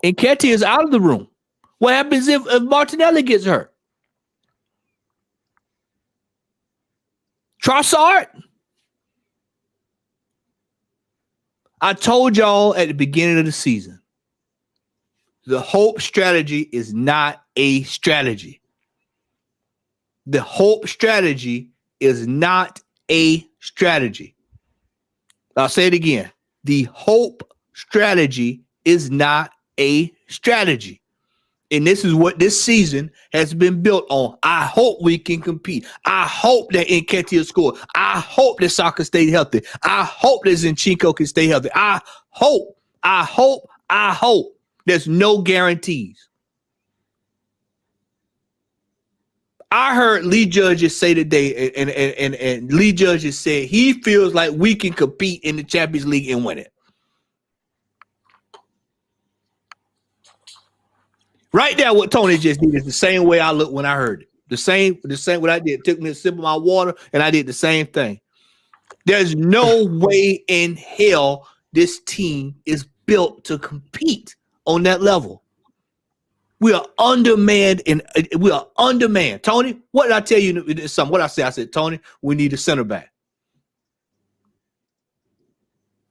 And Ketty is out of the room. What happens if Martinelli gets hurt? Trossard? I told y'all at the beginning of the season, the hope strategy is not a strategy. The hope strategy is not a strategy. I'll say it again. The hope strategy is not a strategy. And this is what this season has been built on. I hope we can compete. I hope that Nketiah score. I hope that Saka stay healthy. I hope that Zinchenko can stay healthy. I hope. There's no guarantees. I heard Lee Judges say today, and Lee Judges said he feels like we can compete in the Champions League and win it. Right now, what Tony just did is the same way I looked when I heard it. The same what I did. Took me a sip of my water, and I did the same thing. There's no way in hell this team is built to compete on that level. We are undermanned, and we are undermanned. Tony, what did I tell you? What I said? I said, Tony, we need a center back.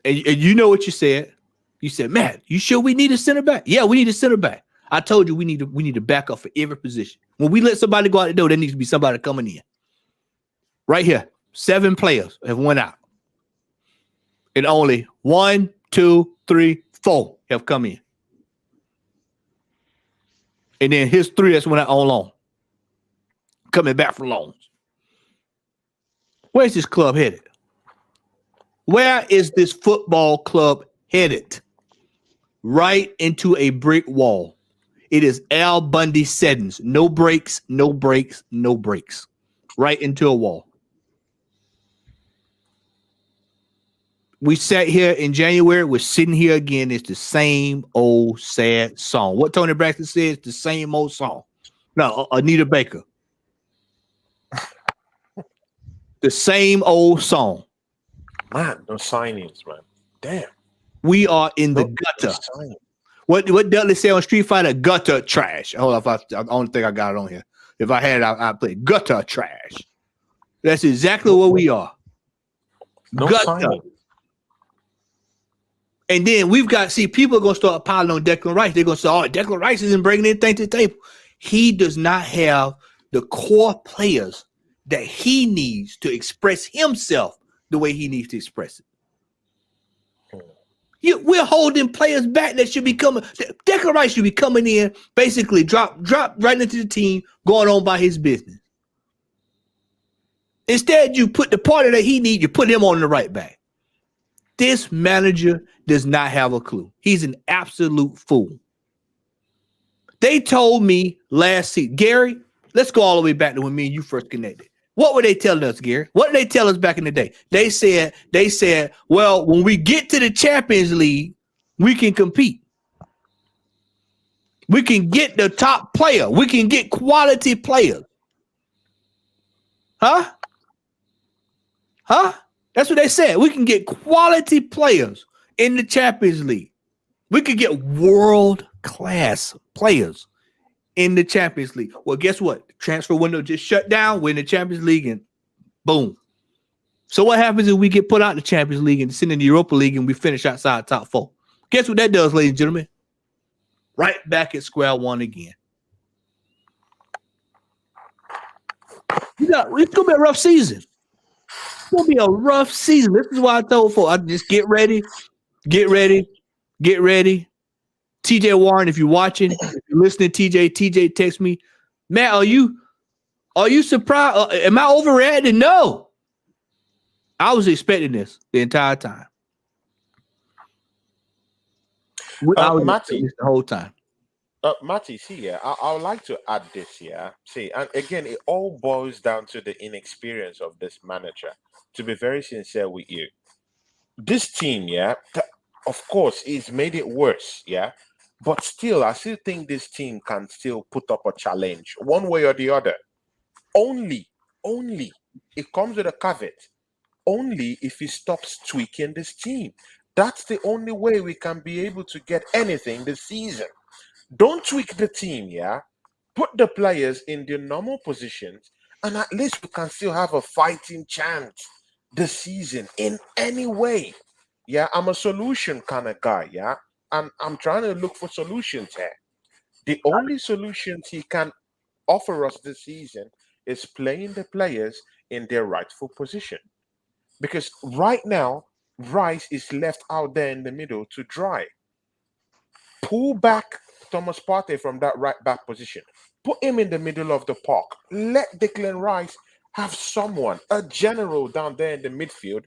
And you know what you said? You said, Matt, you sure we need a center back? Yeah, we need a center back. I told you we need to back up for every position. When we let somebody go out the door, there needs to be somebody coming in. Right here, 7 players have went out. And only 1, 2, 3, 4 have come in. And then here's 3 that's went out on loan. Coming back from loans. Where's this club headed? Where is this football club headed? Right into a brick wall. It is Al Bundy settings. No breaks, no breaks, no breaks. Right into a wall. We sat here in January. We're sitting here again. It's the same old sad song. What Tony Braxton said is the same old song. No, Anita Baker. The same old song. Man, no signings, man. Damn. We are in the gutter. What Dudley say on Street Fighter? Gutter trash. Hold on, I don't think I got it on here. If I had it, I'd play gutter trash. That's exactly what we are. No gutter. signing. And then we've got, people are going to start piling on Declan Rice. They're going to say, oh, Declan Rice isn't bringing anything to the table. He does not have the core players that he needs to express himself the way he needs to express it. We're holding players back that should be coming. Declan Rice should be coming in, basically drop right into the team, going on by his business. Instead, you put the partner that he needs, you put him on the right back. This manager does not have a clue. He's an absolute fool. They told me last season, Gary, let's go all the way back to when me and you first connected. What were they telling us, Gary? What did they tell us back in the day? They said, well, when we get to the Champions League, we can compete. We can get the top player. We can get quality players. Huh? That's what they said. We can get quality players in the Champions League. We could get world-class players in the Champions League. Well, guess what? The transfer window just shut down. We're in the Champions League and boom. So what happens if we get put out in the Champions League and send in the Europa League and we finish outside top 4? Guess what that does, ladies and gentlemen? Right back at square one again. It's going to be a rough season. It's going to be a rough season. This is why I told folks, I just get ready. TJ Warren, if you're watching, if you're listening, TJ text me, Matt, are you surprised? Am I overreacting? No. I was expecting this the entire time. I was expecting this the whole time. Matty, see, I would like to add this, See, and again, it all boils down to the inexperience of this manager. To be very sincere with you, this team, of course, it's made it worse, but still, I still think this team can still put up a challenge one way or the other. Only, it comes with a caveat. Only if he stops tweaking this team. That's the only way we can be able to get anything this season. Don't tweak the team, Put the players in their normal positions, and at least we can still have a fighting chance this season in any way. I'm a solution kind of guy, and I'm trying to look for solutions here. The only solutions he can offer us this season is playing the players in their rightful position. Because right now, Rice is left out there in the middle to dry. Pull back Thomas Partey from that right back position. Put him in the middle of the park. Let Declan Rice have someone, a general down there in the midfield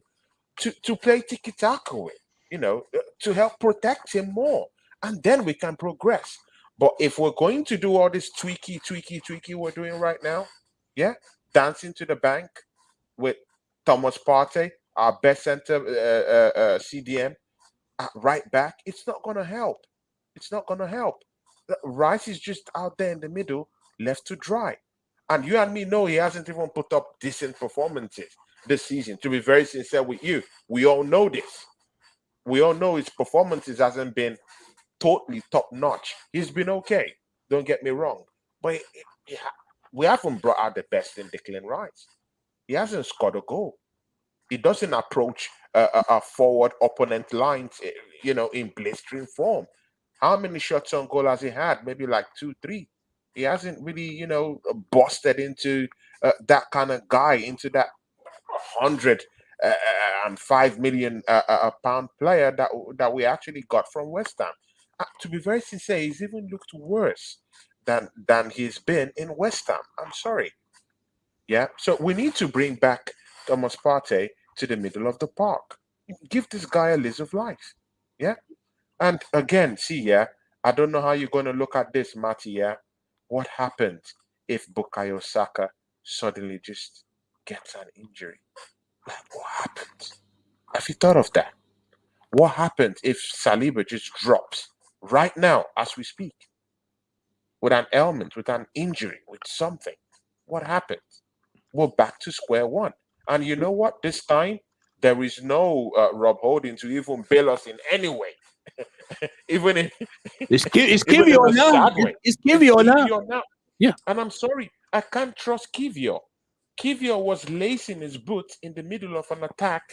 to play tiki taka with, to help protect him more. And then we can progress. But if we're going to do all this tweaky we're doing right now, yeah, dancing to the bank with Thomas Partey, our best center CDM, at right back, it's not going to help. It's not going to help. Rice is just out there in the middle, left to dry. And you and me know he hasn't even put up decent performances this season. To be very sincere with you, we all know this. We all know his performances hasn't been totally top notch. He's been okay. Don't get me wrong, but we haven't brought out the best in Declan Rice. He hasn't scored a goal. He doesn't approach a forward opponent lines, in blistering form. How many shots on goal has he had? Maybe like 2, 3. He hasn't really, busted into that kind of guy, into that 105 million pound player that we actually got from West Ham. To be very sincere, he's even looked worse than he's been in West Ham. I'm sorry. Yeah. So we need to bring back Thomas Partey to the middle of the park. Give this guy a lease of life. Yeah. And again, see, yeah, I don't know how you're going to look at this, Matty. Yeah. What happens if Bukayo Saka suddenly just gets an injury? Like, what happens? Have you thought of that? What happens if Saliba just drops right now as we speak with an ailment, with an injury, with something? What happens? We're back to square one. And you know what? This time, there is no Rob Holding to even bail us in any way. Even if It's even in Kivio a now. sad way. It's Kivio now. Kiwior now. Yeah. And I'm sorry, I can't trust Kiwior. Kiwior was lacing his boots in the middle of an attack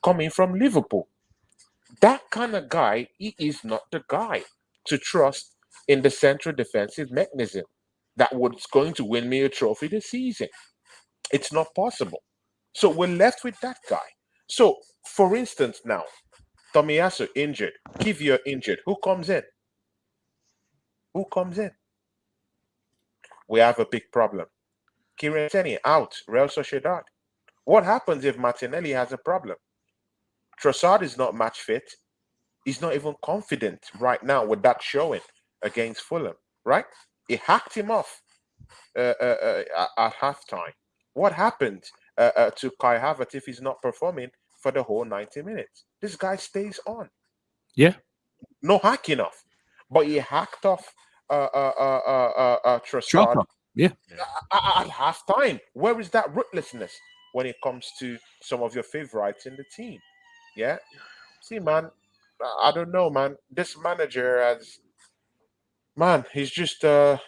coming from Liverpool. That kind of guy, he is not the guy to trust in the central defensive mechanism that was going to win me a trophy this season. It's not possible. So we're left with that guy. So, for instance, now, Tomiyasu injured, Kiwior injured. Who comes in? Who comes in? We have a big problem. Kieran Tierney out, Real Sociedad. What happens if Martinelli has a problem? Trossard is not match fit. He's not even confident right now with that showing against Fulham, right? He hacked him off at halftime. What happened to Kai Havertz if he's not performing for the whole 90 minutes? This guy stays on. Yeah. No hacking off. But he hacked off Trossard Yeah. at halftime. Where is that ruthlessness when it comes to some of your favorites in the team? Yeah. See, man, I don't know, man. This manager he's just, he's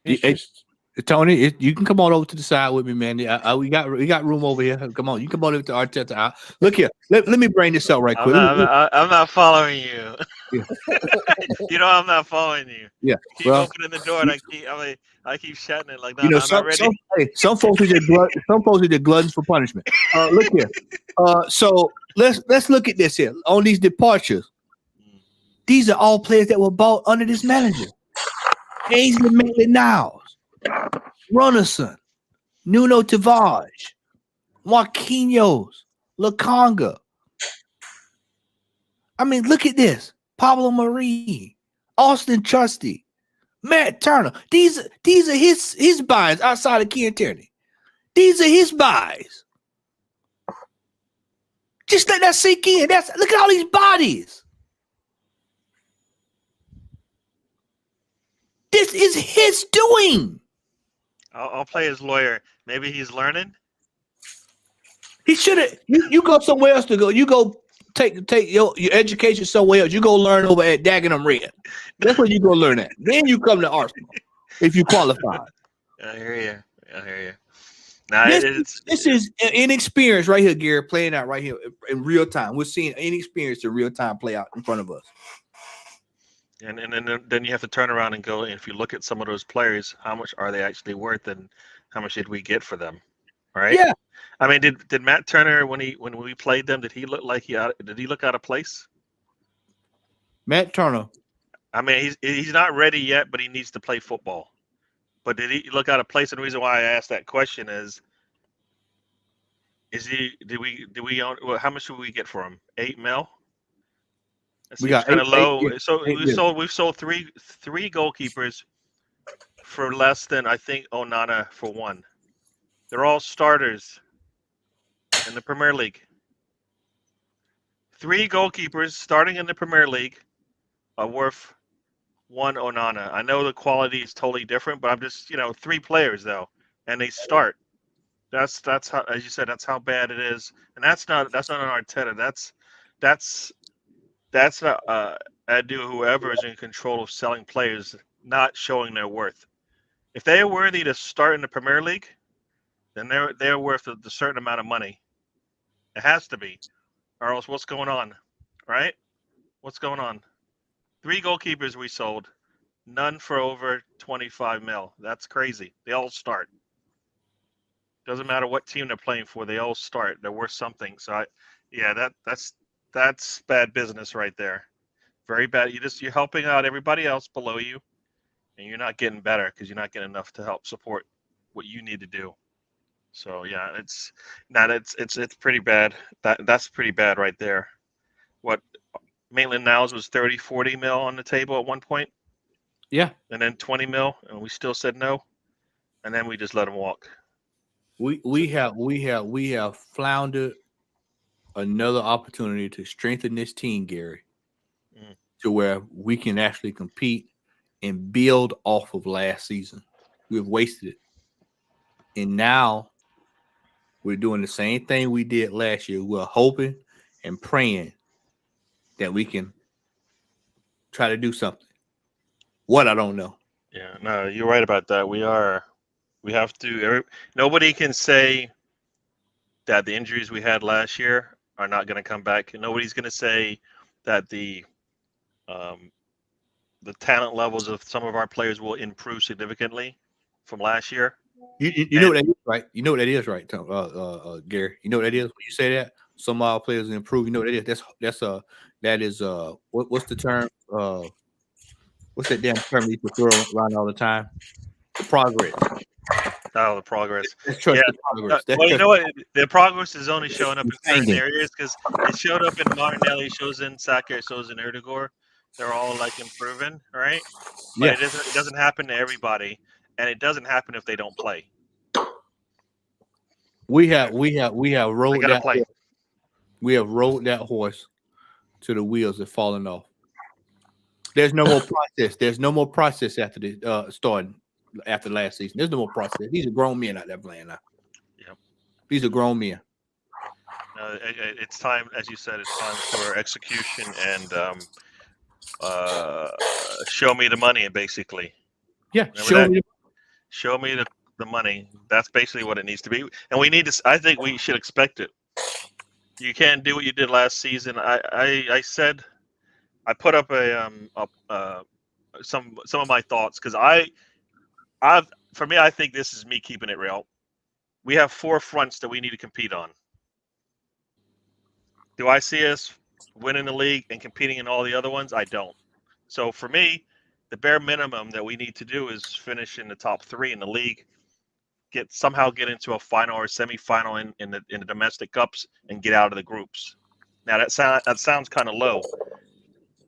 Hey, just. Tony, you can come on over to the side with me, man. We got room over here. Come on, you come on over to Arteta. Look here, let me bring this up right quick. I'm not following you. Yeah. You know I'm not following you. Yeah. Keep opening the door, and I keep shutting it like that. Some folks are just some folks are just gluttons for punishment. Look here. So let's look at this here on these departures. These are all players that were bought under this manager. Ainsley Maitland-Niles, Runnerson, Nuno Tavares, Marquinhos, Lukonga. I mean, look at this. Pablo Marie, Austin Trusty, Matt Turner. These are his buys outside of Kieran Tierney. These are his buys. Just let that sink in. Look at all these bodies. This is his doing. I'll play his lawyer. Maybe he's learning. He should have. You go somewhere else to go. You go take your education somewhere else. You go learn over at Dagenham Red. That's where you go learn at. Then you come to Arsenal if you qualify. I hear you. Nah, this is inexperience right here, Gary, playing out right here in real time. We're seeing inexperience in real time play out in front of us. And then you have to turn around and go, and if you look at some of those players, how much are they actually worth, and how much did we get for them? Right? Yeah. I mean, did Matt Turner when we played them, did he look like did he look out of place? Matt Turner. I mean, he's not ready yet, but he needs to play football. But did he look out of place? And the reason why I asked that question is he? Did we own? Well, how much did we get for him? $8 million. That We seems got kind of low. yeah, So $8 million. we've sold three goalkeepers for less than I think Onana for one. They're all starters in the Premier League. 3 goalkeepers starting in the Premier League are worth one Onana. I know the quality is totally different, but I'm just 3 players though, and they start. That's how, as you said, that's how bad it is, and that's not an Arteta. That's not Adu, whoever is in control of selling players, not showing their worth. If they are worthy to start in the Premier League, then they're worth a certain amount of money. It has to be, or else what's going on, right? What's going on? 3 goalkeepers we sold, none for over 25 mil. That's crazy. They all start. Doesn't matter what team they're playing for, they all start. They're worth something. So that's bad business right there. Very bad. You're helping out everybody else below you, and you're not getting better because you're not getting enough to help support what you need to do. So yeah, it's pretty bad. That's pretty bad right there. What Maitland Niles was 30-40 mil on the table at one point. Yeah. And then 20 mil, and we still said no. And then we just let him walk. We have floundered another opportunity to strengthen this team, Gary, to where we can actually compete and build off of last season. We've wasted it. And now we're doing the same thing we did last year. We're hoping and praying that we can try to do something. What, I don't know. Yeah, no, you're right about that. We have to. Nobody can say that the injuries we had last year are not going to come back. Nobody's going to say that the talent levels of some of our players will improve significantly from last year. You know what that is, right? You know what that is, right, Gary? You know what that is when you say that some of our players improve. You know what that is? That is what's the term? What's that damn term you throw around all the time? The progress. Oh, the progress. That's trust the progress. Well, you know what? The progress is only showing up in certain areas because it showed up in Martinelli, shows in Saka, shows in Erdegaard. They're all like improving, right? But it doesn't happen to everybody, and it doesn't happen if they don't play. We have rode that. Play. We have rode that horse to the wheels have fallen off. There's no more process. There's no more process after the starting after last season. There's no more process. These are grown men out there playing now. Yep. These are grown men. It's time, as you said, it's time for execution and show me the money, basically. Yeah, show me the money. That's basically what it needs to be. And we need to. I think we should expect it. You can't do what you did last season. I said, I put up some of my thoughts because for me, I think this is me keeping it real. We have 4 fronts that we need to compete on. Do I see us winning the league and competing in all the other ones? I don't. So for me, the bare minimum that we need to do is finish in the top 3 in the league, somehow get into a final or semifinal in the domestic cups, and get out of the groups. Now that sounds kind of low.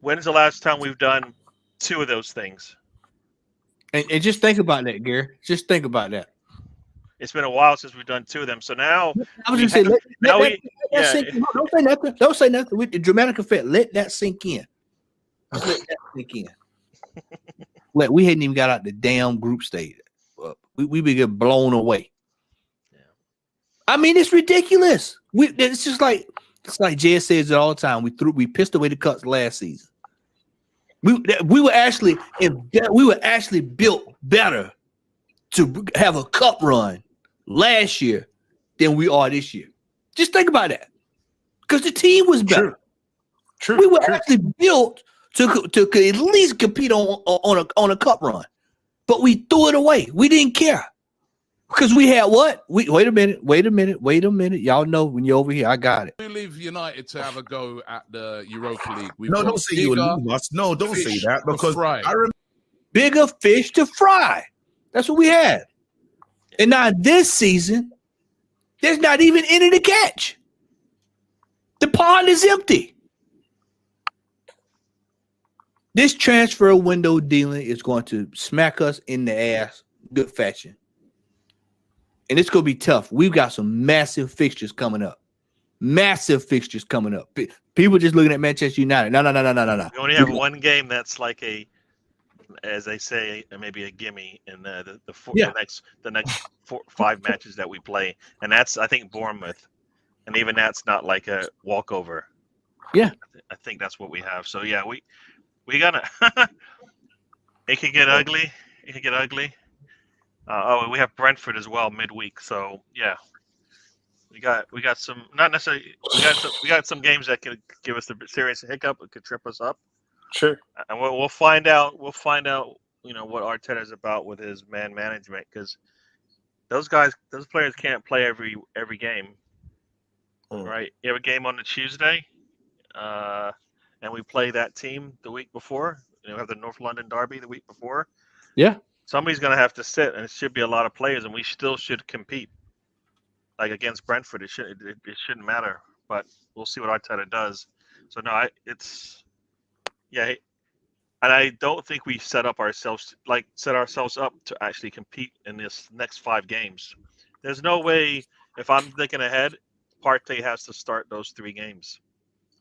When's the last time we've done 2 of those things? And just think about that, Gary. Just think about that. It's been a while since we've done 2 of them. So now I was just saying, don't say nothing. Don't say nothing. With the dramatic effect, let that sink in. Let that sink in. We hadn't even got out the damn group stage. We be get blown away. Yeah. I mean, it's ridiculous. It's just like Jay says it all the time. We pissed away the cups last season. We were actually built better to have a cup run last year than we are this year. Just think about that, because the team was better. True. We were actually built to at least compete on a cup run, but we threw it away. We didn't care. Because we had what? Wait a minute. Y'all know when you're over here, I got it. We leave United to have a go at the Europa League. No, don't say you will leave us. No, don't say that because I remember bigger fish to fry. That's what we had. And now this season, there's not even any to catch. The pond is empty. This transfer window dealing is going to smack us in the ass, good fashion. And it's going to be tough. We've got some massive fixtures coming up. People just looking at Manchester United. No. We only have one game that's like as they say, maybe a gimme in the next 5 matches that we play, and that's I think Bournemouth, and even that's not like a walkover. Yeah, I think that's what we have. So yeah, we gotta. It could get ugly. We have Brentford as well midweek. So yeah, we got some not necessarily we got some games that could give us a serious hiccup. It could trip us up. Sure. And we'll find out. What Arteta's about with his man management, because those players can't play every game. Right? You have a game on the Tuesday, and we play that team the week before. We have the North London Derby the week before. Yeah. Somebody's going to have to sit, and it should be a lot of players, and we still should compete. Like against Brentford, it shouldn't matter, but we'll see what Arteta does. So no, and I don't think we set ourselves up to actually compete in this next 5 games. There's no way, if I'm thinking ahead, Partey has to start those 3 games,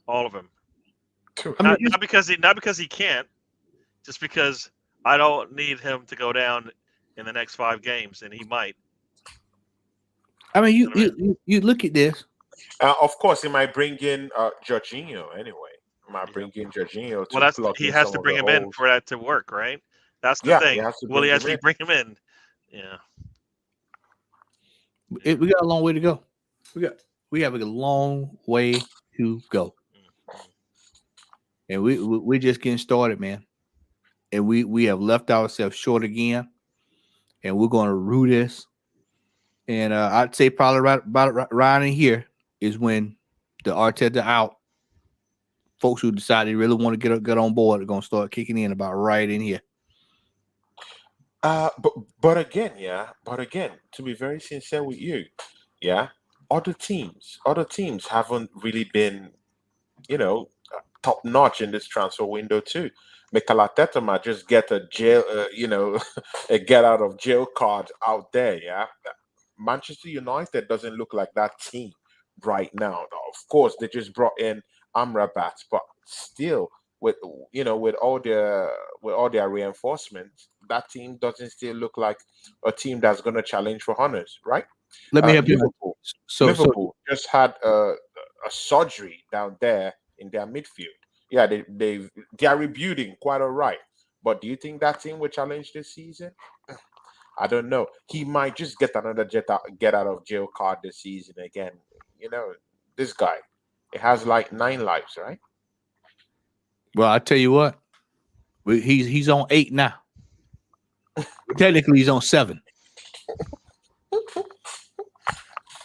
all of them. Not because he can't, just because I don't need him to go down in the next 5 games, and he might. I mean, you look at this. Of course, he might bring in Jorginho anyway. Jorginho. Well, he has to bring him in for that to work, right? That's the thing. Will he actually bring him in? Yeah. We got a long way to go. We have a long way to go, and we're just getting started, man. And we have left ourselves short again, and we're going to rue this. And I'd say probably right in here is when the Arteta out. Folks who decide they really want to get on board are going to start kicking in about right in here. But again, to be very sincere with you, other teams haven't really been, top notch in this transfer window too. Mikel Arteta might just get a jail, a get out of jail card out there. Yeah, Manchester United doesn't look like that team right now. Of course, they just brought in Amrabat, but still, with all their reinforcements, that team doesn't still look like a team that's going to challenge for honors, right? Let me help you. Liverpool just had a surgery down there in their midfield. Yeah, they are rebuilding quite all right. But do you think that team will challenge this season? I don't know. He might just get another get out of jail card this season again. This guy, it has like 9 lives, right? Well, I tell you what, he's on 8 now. Technically, he's on 7.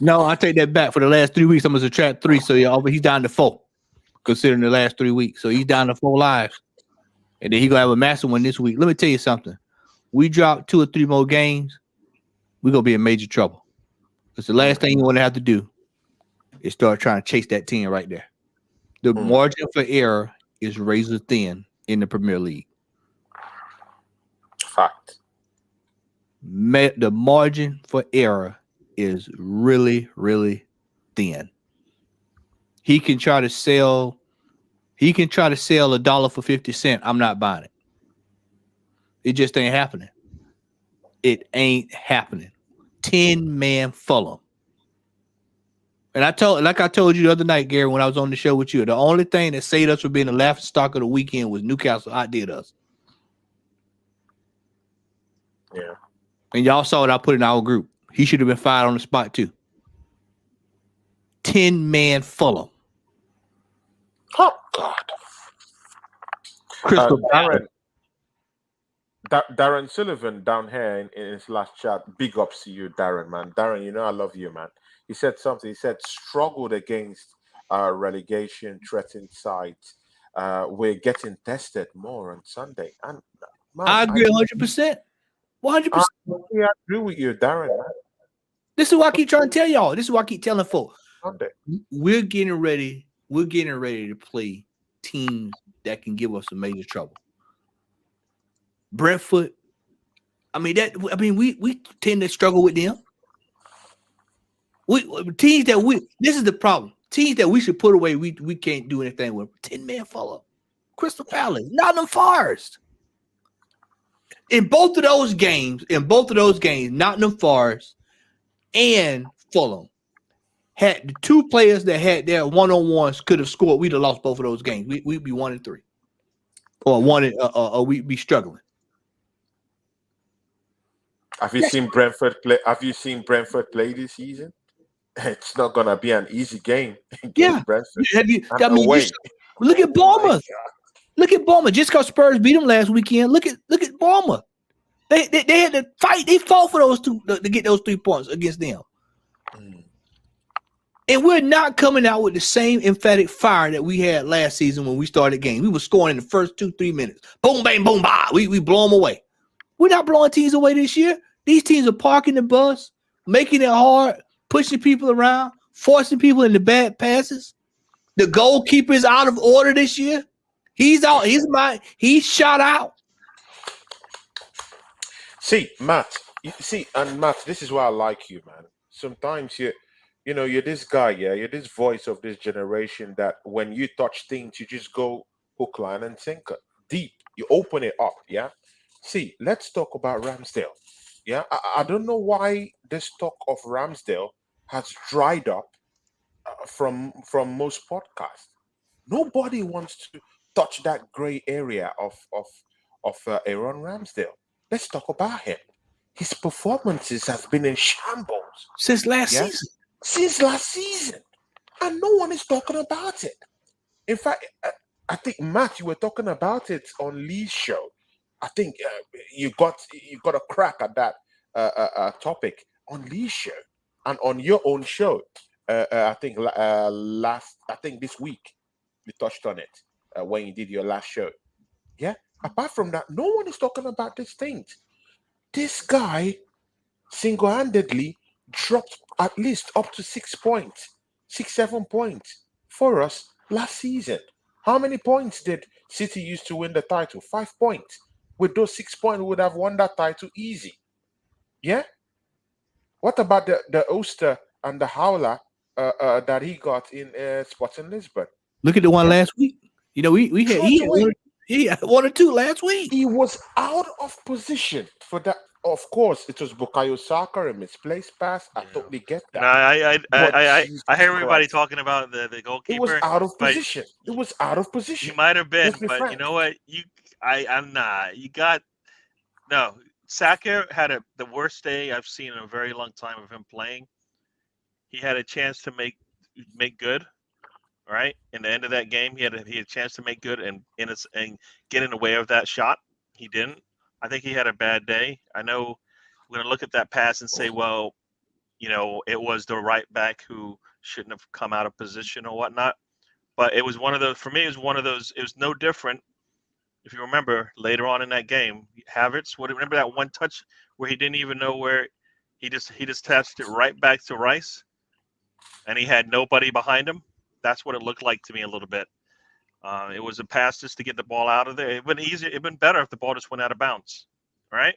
No, I take that back. For the last 3 weeks, I'm gonna subtract 3, so he's down to 4, considering the last 3 weeks. So he's down to 4 lives, and then he's gonna have a massive one this week. Let me tell you something. We drop 2 or 3 more games, we're gonna be in major trouble. Because the last thing you want to have to do is start trying to chase that 10 right there. The margin for error is razor thin in the Premier League. Fact. The margin for error is really, really thin. He can try to sell $1 for 50 cents. I'm not buying it. It just ain't happening. It ain't happening. 10-man Fulham. And I told you the other night, Gary, when I was on the show with you, the only thing that saved us from being the laughing stock of the weekend was Newcastle outdid us. Yeah. And y'all saw what I put in our group. He should have been fired on the spot too. 10-man Fulham. Oh God. Crystal Darren Sullivan down here in his last chat. Big ups to you, Darren, man. Darren, you know I love you, man. He said something. He said struggled against relegation threatened sides. We're getting tested more on Sunday. And man, I agree 100%. 100%. I agree with you, Darren. Man. This is what I keep trying to tell y'all. This is what I keep telling folks. Sunday. We're getting ready. We're getting ready to play teams that can give us some major trouble. Brentford. We tend to struggle with them. This is the problem. Teams that we should put away, we can't do anything with. 10-man follow. Crystal Palace, Nottingham Forest. In both of those games, Nottingham Forest and Fulham had the two players that had their one-on-ones could have scored. We'd have lost both of those games. We'd be 1-3, or we'd be struggling. Have you seen Brentford play? Have you seen Brentford play this season? It's not gonna be an easy game against Brentford. Look at Bournemouth. Look at Bournemouth. Just because Spurs beat them last weekend, look at Bournemouth. They had to fight. They fought for those two to get those 3 points against them. And we're not coming out with the same emphatic fire that we had last season when we started games. We were scoring in the first 2-3 minutes. Boom, bang, boom, bah. We blow them away. We're not blowing teams away this year. These teams are parking the bus, making it hard, pushing people around, forcing people into bad passes. The goalkeeper is out of order this year. He's out. He's shot out. See, Matt. Matt, this is why I like you, man. Sometimes you're this guy, yeah. You're this voice of this generation that when you touch things, you just go hook, line, and sinker. Deep. You open it up, yeah. See, let's talk about Ramsdale. Yeah, I don't know why this talk of Ramsdale has dried up from most podcasts. Nobody wants to touch that gray area of Aaron Ramsdale. Let's talk about him. His performances have been in shambles since last season. Since last season, and no one is talking about it. In fact, I think Matt, you were talking about it on Lee's show. I think you got a crack at that topic on Lee's show and on your own show. I think this week you touched on it when you did your last show. Yeah. Apart from that, no one is talking about these things. This guy single-handedly dropped at least up to 6 points, 7 points for us last season. How many points did City use to win the title? 5 points. With those 6 points, we would have won that title easy. Yeah? What about the Oster and the Howler that he got in Sporting Lisbon? Look at the one last week. He had 1 or 2 last week. He was out of position for that. Of course, it was Bukayo Saka, a misplaced pass. I totally get that. I hear everybody talking about the goalkeeper. It was out of position. It was out of position. He might have been, but you know what? I'm not. Saka had the worst day I've seen in a very long time of him playing. He had a chance to make good. Right in the end of that game, he had a chance to make good and get in the way of that shot. He didn't. I think he had a bad day. I know we're gonna look at that pass and say, well, it was the right back who shouldn't have come out of position or whatnot. But it was one of those. For me, it was one of those. It was no different. If you remember later on in that game, Havertz. Remember that one touch where he didn't even know where he just touched it right back to Rice, and he had nobody behind him. That's what it looked like to me a little bit. It was a pass just to get the ball out of there. It would been easier. It'd been better if the ball just went out of bounds, right?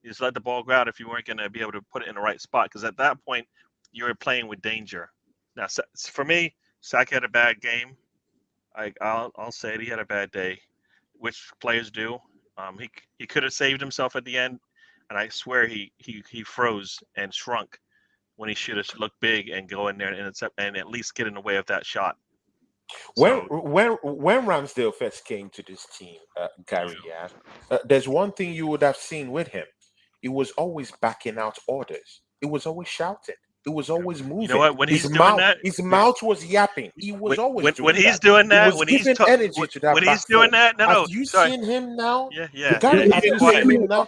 You just let the ball go out if you weren't going to be able to put it in the right spot, because at that point you were playing with danger. Now, for me, Saka had a bad game. I'll say it. He had a bad day, which players do. He could have saved himself at the end, and I swear he froze and shrunk when he should have looked big and go in there and at least get in the way of that shot. When Ramsdale first came to this team, Gary, there's one thing you would have seen with him. He was always backing out orders. He was always shouting. It was always moving. You know what? When he's doing that, his mouth was yapping. He was always doing when that. he's doing that, He was giving energy to that. when he's doing that, no, Have you sorry. seen him now? Yeah. The guy have you seen him now?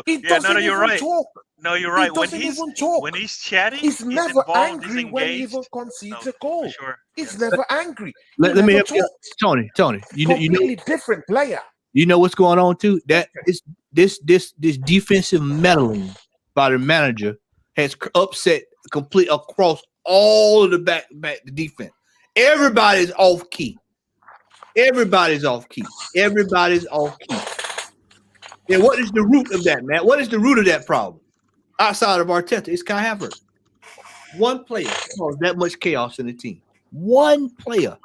He doesn't you're even right. talk. No, you're right. He doesn't even talk. When he's chatting, he's never involved, angry he's when he engaged. even concedes a goal. For sure. He's never angry. Let me help you. Tony. Completely different player. You know what's going on too? That is this defensive meddling by the manager has upset complete across all of the back the defense. Everybody's off key. And what is the root of that, man? What is the root of that problem? Outside of Arteta, it's Kai Havertz. One player caused that much chaos in the team. One player.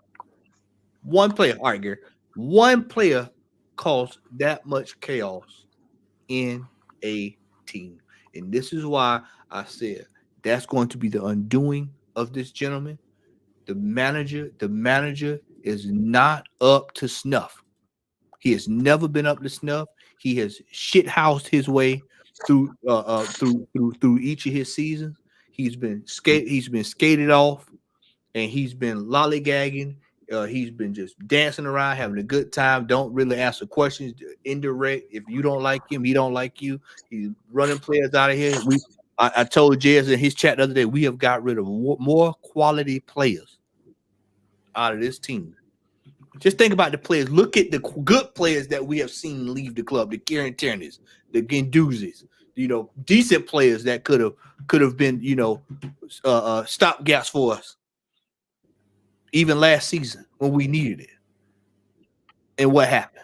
All right, Gary. One player caused that much chaos in a team. And this is why I said that's going to be the undoing of this gentleman. The manager is not up to snuff. He has never been up to snuff. He has shithoused his way through each of his seasons. He's been skated off, and he's been lollygagging. He's been just dancing around, having a good time. Don't really answer questions. Indirect. If you don't like him, he don't like you. He's running players out of here. I told Jez in his chat the other day, we have got rid of more quality players out of this team. Just think about the players. Look at the good players that we have seen leave the club. The Kieran Tierney's, the Genduzis, decent players that could have been, stopgaps for us. Even last season when we needed it. And what happened?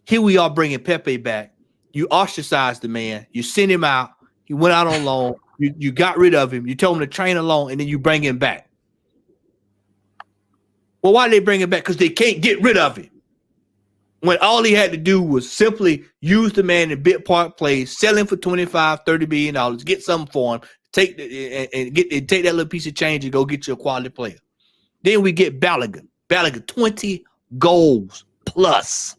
Here we are bringing Pepe back. You ostracized the man. You sent him out. He went out on loan. You got rid of him. You told him to train alone, and then you bring him back. Well, why did they bring him back? Because they can't get rid of him. When all he had to do was simply use the man in bit part plays, sell him for $25-30 billion, get something for him, take that little piece of change and go get you a quality player. Then we get Balogun. Balogun, 20 goals plus.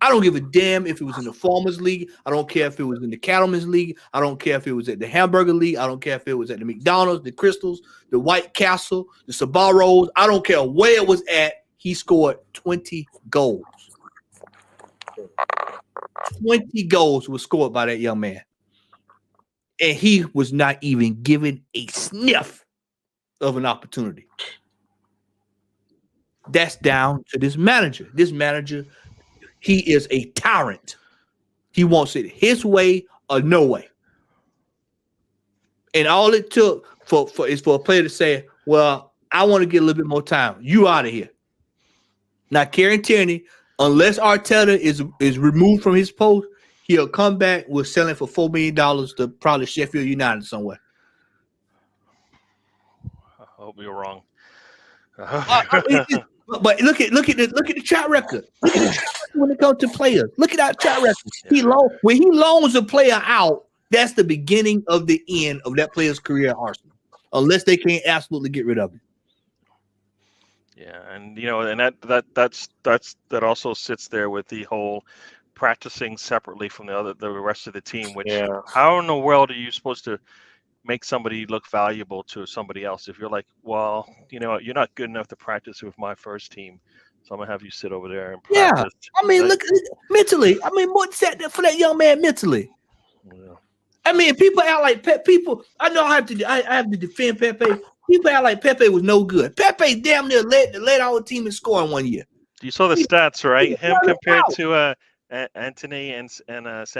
I don't give a damn if it was in the Farmers League. I don't care if it was in the Cattlemen's League. I don't care if it was at the Hamburger League. I don't care if it was at the McDonald's, the Crystals, the White Castle, the Sabaros. I don't care where it was at. He scored 20 goals. 20 goals was scored by that young man. And he was not even given a sniff of an opportunity. That's down to this manager. This manager, he is a tyrant. He wants it his way or no way. And all it took is for a player to say, well, I want to get a little bit more time. You out of here. Now, Kieran Tierney, unless Arteta is removed from his post, he'll come back with selling for $4 million to probably Sheffield United somewhere. I hope you're wrong. But look at the track record. Look at the track record when it comes to players. Look at our track record. When he loans a player out, that's the beginning of the end of that player's career at Arsenal, unless they can't absolutely get rid of him. Yeah, and and that also sits there with the whole practicing separately from the rest of the team. Which how in the world are you supposed to make somebody look valuable to somebody else if you're like, well, you're not good enough to practice with my first team, so I'm gonna have you sit over there and practice. Yeah, I mean, look mentally. I mean, what's that for that young man mentally? Yeah. I mean, people act like people. I know I have to defend Pepe. People act like Pepe was no good. Pepe damn near led our team in scoring one year. You saw the stats, right? Him compared to Anthony and Sanchez.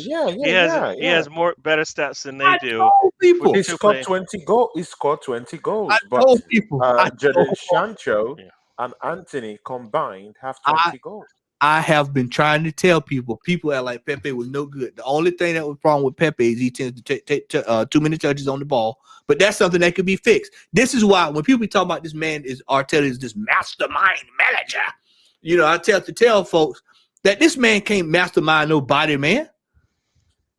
He has more better stats than they do. He scored 20 goals. He scored 20 goals. But Jadon Sancho and Anthony combined have 20 goals. I have been trying to tell people act like Pepe was no good. The only thing that was wrong with Pepe is he tends to take too many touches on the ball. But that's something that could be fixed. This is why when people talk about this man Arteta is this mastermind manager, I tell folks that this man can't mastermind nobody, man.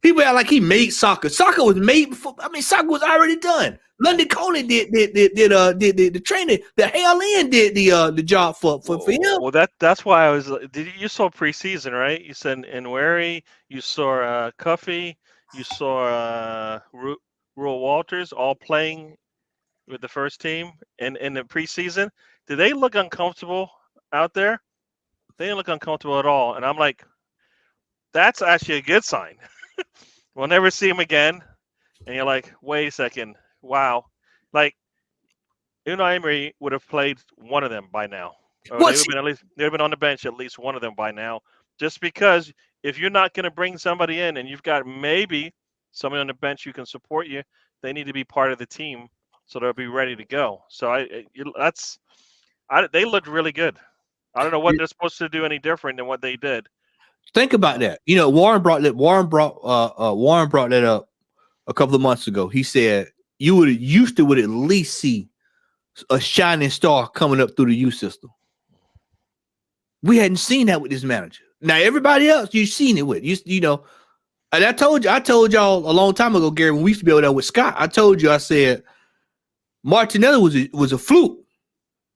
People act like he made soccer. Soccer was made before. I mean, soccer was already done. London Coley did the training. The Hale End did the job for him. Well, that's why I was. You saw preseason, right? You said Nweri, you saw Cuffy, You saw Ruel Walters all playing with the first team in the preseason. Did they look uncomfortable out there? They didn't look uncomfortable at all. And I'm like, that's actually a good sign. We'll never see him again. And you're like, wait a second. Wow. Like, Unai Emery would have played one of them by now. Or they would have been they would have been on the bench at least one of them by now. Just because if you're not going to bring somebody in and you've got maybe somebody on the bench who can support you, they need to be part of the team so they'll be ready to go. So they looked really good. I don't know what they're supposed to do any different than what they did. Think about that. You know, Warren brought that up a couple of months ago. He said you would at least see a shining star coming up through the youth system. We hadn't seen that with this manager. Now everybody else you've seen it with. You know, and I told y'all a long time ago, Gary, when we used to be over there with Scott. I told you, I said Martinelli was a fluke.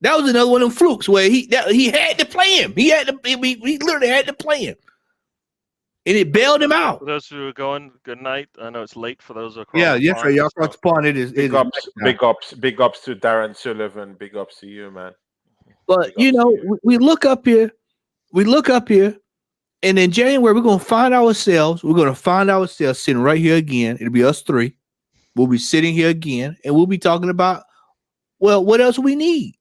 That was another one of them flukes where he had to play him. He literally had to play him. And it bailed him out. For those who are going, good night. I know it's late for those across. Yeah, yes, sir. Y'all across the pond. Big ups to Darren Sullivan. Big ups to you, man. But you know, we look up here, and in January we're gonna find ourselves. We're gonna find ourselves sitting right here again. It'll be us three. We'll be sitting here again, and we'll be talking about, well, what else we need?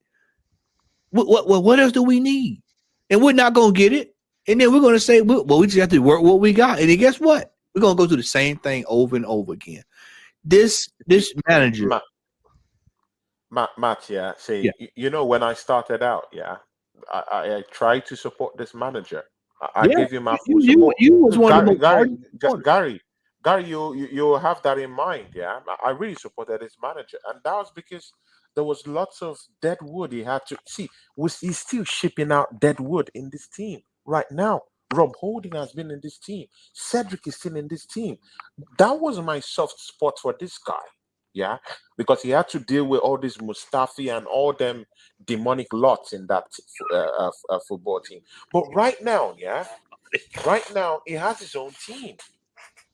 What else do we need? And we're not gonna get it. And then we're going to say, well, we just have to work what we got. And then guess what? We're going to go through the same thing over and over again. This manager. Matt, yeah. See, you know, when I started out, I tried to support this manager. I gave you my full support. You was one Gary, you have that in mind, yeah. I really supported this manager. And that was because there was lots of dead wood he had to see. He's still shipping out dead wood in this team. Right now, Rob Holding has been in this team. Cedric is still in this team. That was my soft spot for this guy, yeah, because he had to deal with all this Mustafi and all them demonic lots in that football team. But right now, he has his own team.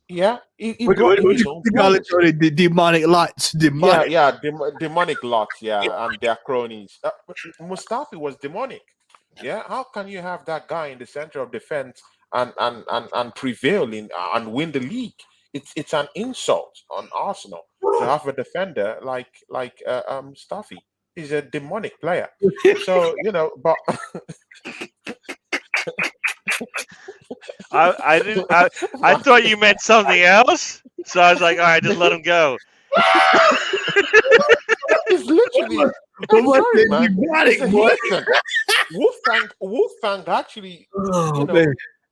Yeah, he brought in his own the demonic lots. Demonic lots, and their cronies. Mustafi was demonic. Yeah, how can you have that guy in the center of defense and prevail and win the league? It's an insult on Arsenal to have a defender like Mustafi. He's a demonic player. So you know, but I thought you meant something else, so I was like, all right, just let him go. It's literally. Sorry, man. Wolfgang actually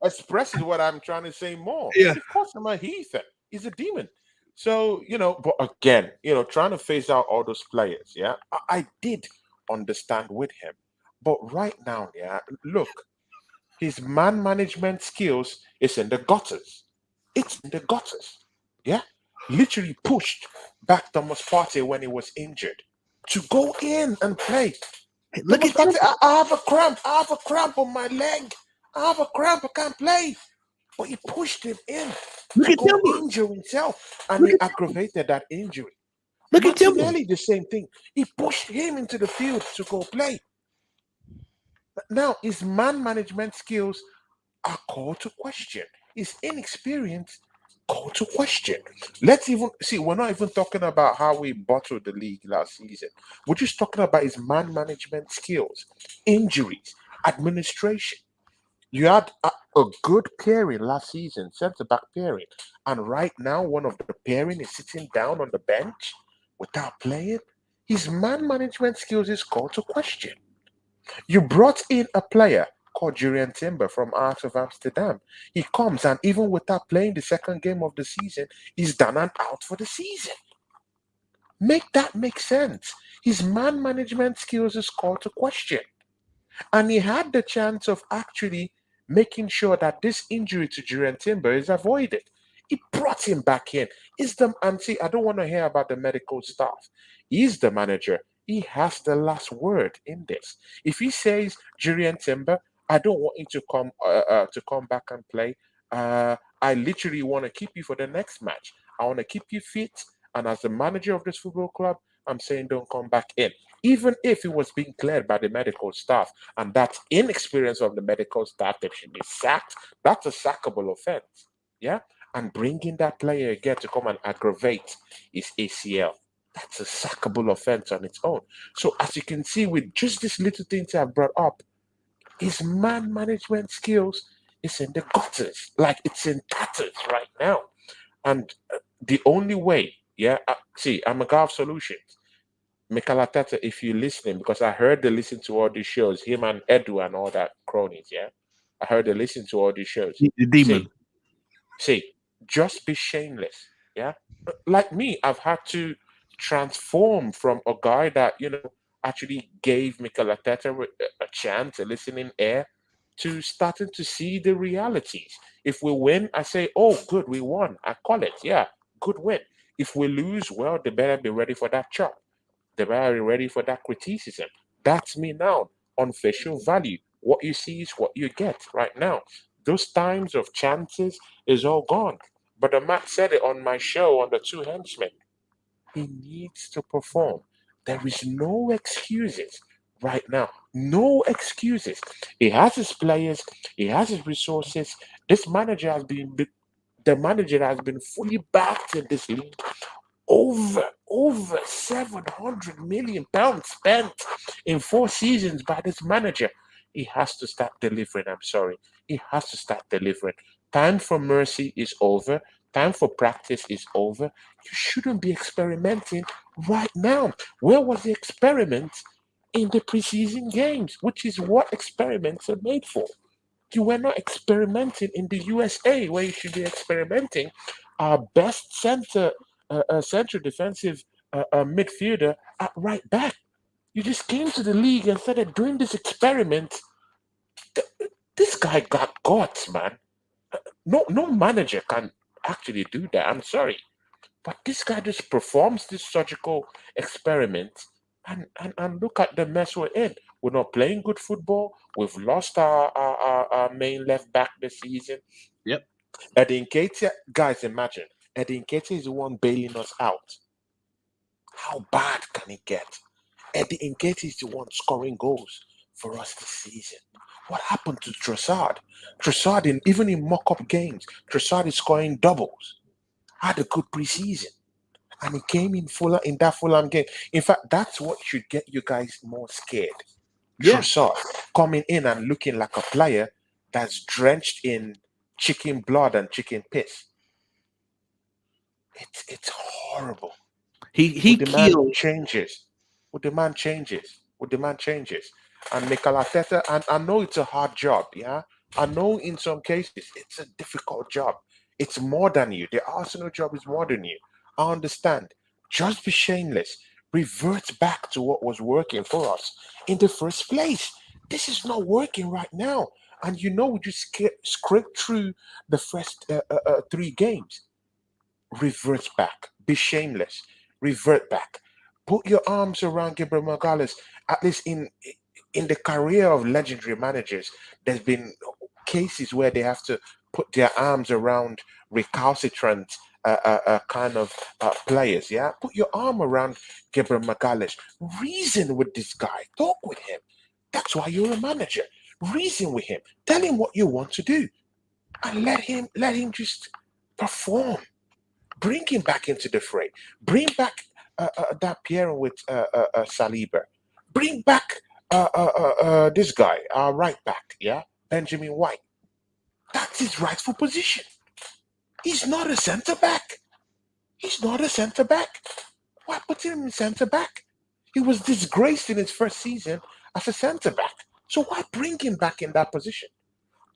expresses what I'm trying to say more. Yeah. Of course, I'm a heathen. He's a demon. So, you know, but again, you know, trying to phase out all those players, yeah, I did understand with him. But right now, look, his man management skills is in the gutters. It's in the gutters. Yeah. Literally pushed back Thomas Partey when he was injured to go in and play. Hey, look at that. I have a cramp. I have a cramp on my leg. I have a cramp. I can't play. But he pushed him in. Look at him. Injure himself. And he aggravated that injury. Look at him. The same thing. He pushed him into the field to go play. Now, his man management skills are called to question. His inexperience called to question. Let's even see, we're not even talking about how we bottled the league last season. We're just talking about his man management skills, injuries, administration. You had a good pairing last season, centre-back pairing. And right now, one of the pairing is sitting down on the bench without playing. His man management skills is called to question. You brought in a player called Julian Timber from Ajax of Amsterdam. He comes and even without playing the second game of the season, he's done and out for the season. Make that make sense. His man management skills is called to question. And he had the chance of actually making sure that this injury to Julian Timber is avoided. He brought him back in. And see, I don't want to hear about the medical staff. He's the manager. He has the last word in this. If he says, Julian Timber, I don't want you to come back and play. I I literally want to keep you for the next match. I want to keep you fit. And as the manager of this football club, I'm saying don't come back in. Even if it was being cleared by the medical staff, and that's inexperience of the medical staff that should be sacked, that's a sackable offense. Yeah? And bringing that player again to come and aggravate his ACL, that's a sackable offense on its own. So as you can see, with just these little things I've brought up, his man management skills is in the gutters. Like it's in tatters right now. And the only way, yeah, see, I'm a Golf Solutions. Mikel Arteta, if you're listening, because I heard they listen to all these shows, him and Edu and all that cronies, yeah. I heard they listen to all these shows. The demon. See, just be shameless, yeah. Like me, I've had to transform from a guy that actually gave Mikel Arteta a chance, a listening ear, to starting to see the realities. If we win, I say, "Oh, good, we won." I call it, yeah, good win. If we lose, well, they better be ready for that chop. They better be ready for that criticism. That's me now on facial value. What you see is what you get right now. Those times of chances is all gone. But the Matt said it on my show on the Two Henchmen. He needs to perform. There is no excuses right now. No excuses. He has his players. He has his resources. This manager has been the manager has been fully backed in this league. Over 700 million pounds spent in 4 seasons by this manager. He has to start delivering. I'm sorry. He has to start delivering. Time for mercy is over. Time for practice is over. You shouldn't be experimenting right now. Where was the experiment in the preseason games, which is what experiments are made for? You were not experimenting in the USA, where you should be experimenting. Our best central defensive midfielder at right back. You just came to the league and started doing this experiment. This guy got guts, man. No manager can actually do that. I'm sorry, but this guy just performs this surgical experiment, and look at the mess we're in. We're not playing good football. We've lost our main left back this season. Yep. Eddie Nketiah, guys, imagine Eddie Nketiah is the one bailing us out. How bad can it get? Eddie Nketiah is the one scoring goals for us this season. What happened to Trossard? Trossard, even in mock-up games, Trossard is scoring doubles. Had a good preseason, and he came in that Fulham game. In fact, that's what should get you guys more scared. Yeah. Trossard coming in and looking like a player that's drenched in chicken blood and chicken piss. It's horrible. He the killed. man changes. The man changes. And Mikel Arteta, and I know it's a hard job, yeah. I know in some cases it's a difficult job. It's more than you. The Arsenal job is more than you. I understand. Just be shameless. Revert back to what was working for us in the first place. This is not working right now. And we just scraped through the first 3 games. Revert back. Be shameless. Revert back. Put your arms around Gabriel Magalhaes. At least in the career of legendary managers, there's been cases where they have to put their arms around recalcitrant kind of players. Yeah, put your arm around Gabriel Magalhaes. Reason with this guy. Talk with him. That's why you're a manager. Reason with him. Tell him what you want to do, and let him just perform. Bring him back into the fray. Bring back that pairing with Saliba. Bring back this guy, our right back, yeah, Benjamin White. That's his rightful position. He's not a centre back. Why put him in centre back? He was disgraced in his first season as a centre back. So why bring him back in that position?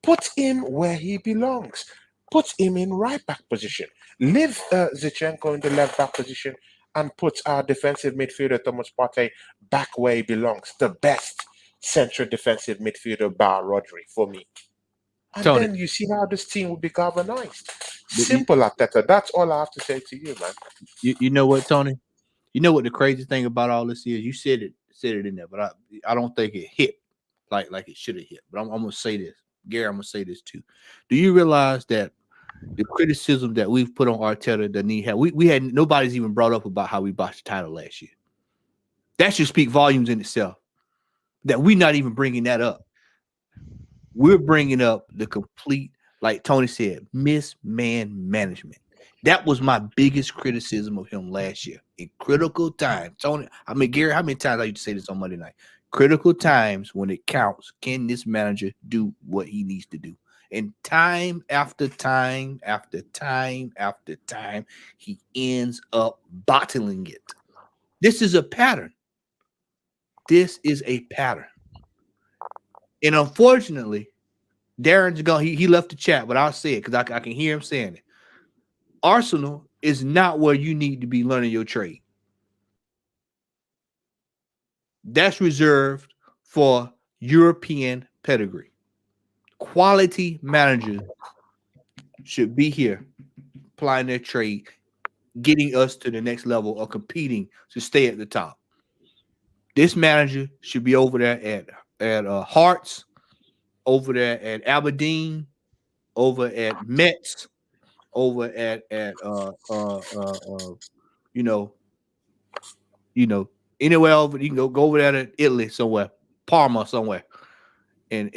Put him where he belongs. Put him in right back position. Leave Zinchenko in the left back position and put our defensive midfielder Thomas Partey back where he belongs. The best central defensive midfielder bar Rodri for me. And Tony. then you see how this team will be galvanized. Simple, Arteta. That's all I have to say to you, man. You know what, Tony? You know what the crazy thing about all this is? You said it in there, but I don't think it hit like it should have hit. But I'm gonna say this. Gary, I'm gonna say this too. Do you realize that the criticism that we've put on Arteta that need help. We had nobody's even brought up about how we botched the title last year. That should speak volumes in itself. That we're not even bringing that up. We're bringing up the complete, like Tony said, misman management. That was my biggest criticism of him last year. In critical times, Tony, I mean, Gary, how many times I used to say this on Monday night? Critical times when it counts, can this manager do what he needs to do? And time after time after time after time, he ends up bottling it. This is a pattern. This is a pattern. And unfortunately, Darren's gone. He left the chat, but I'll say it because I can hear him saying it. Arsenal is not where you need to be learning your trade. That's reserved for European pedigree. Quality managers should be here applying their trade, getting us to the next level of competing to stay at the top. This manager should be over there at Hearts, over there at Aberdeen, over at Metz, over at anywhere over. You can go over there to Italy somewhere, Parma somewhere, and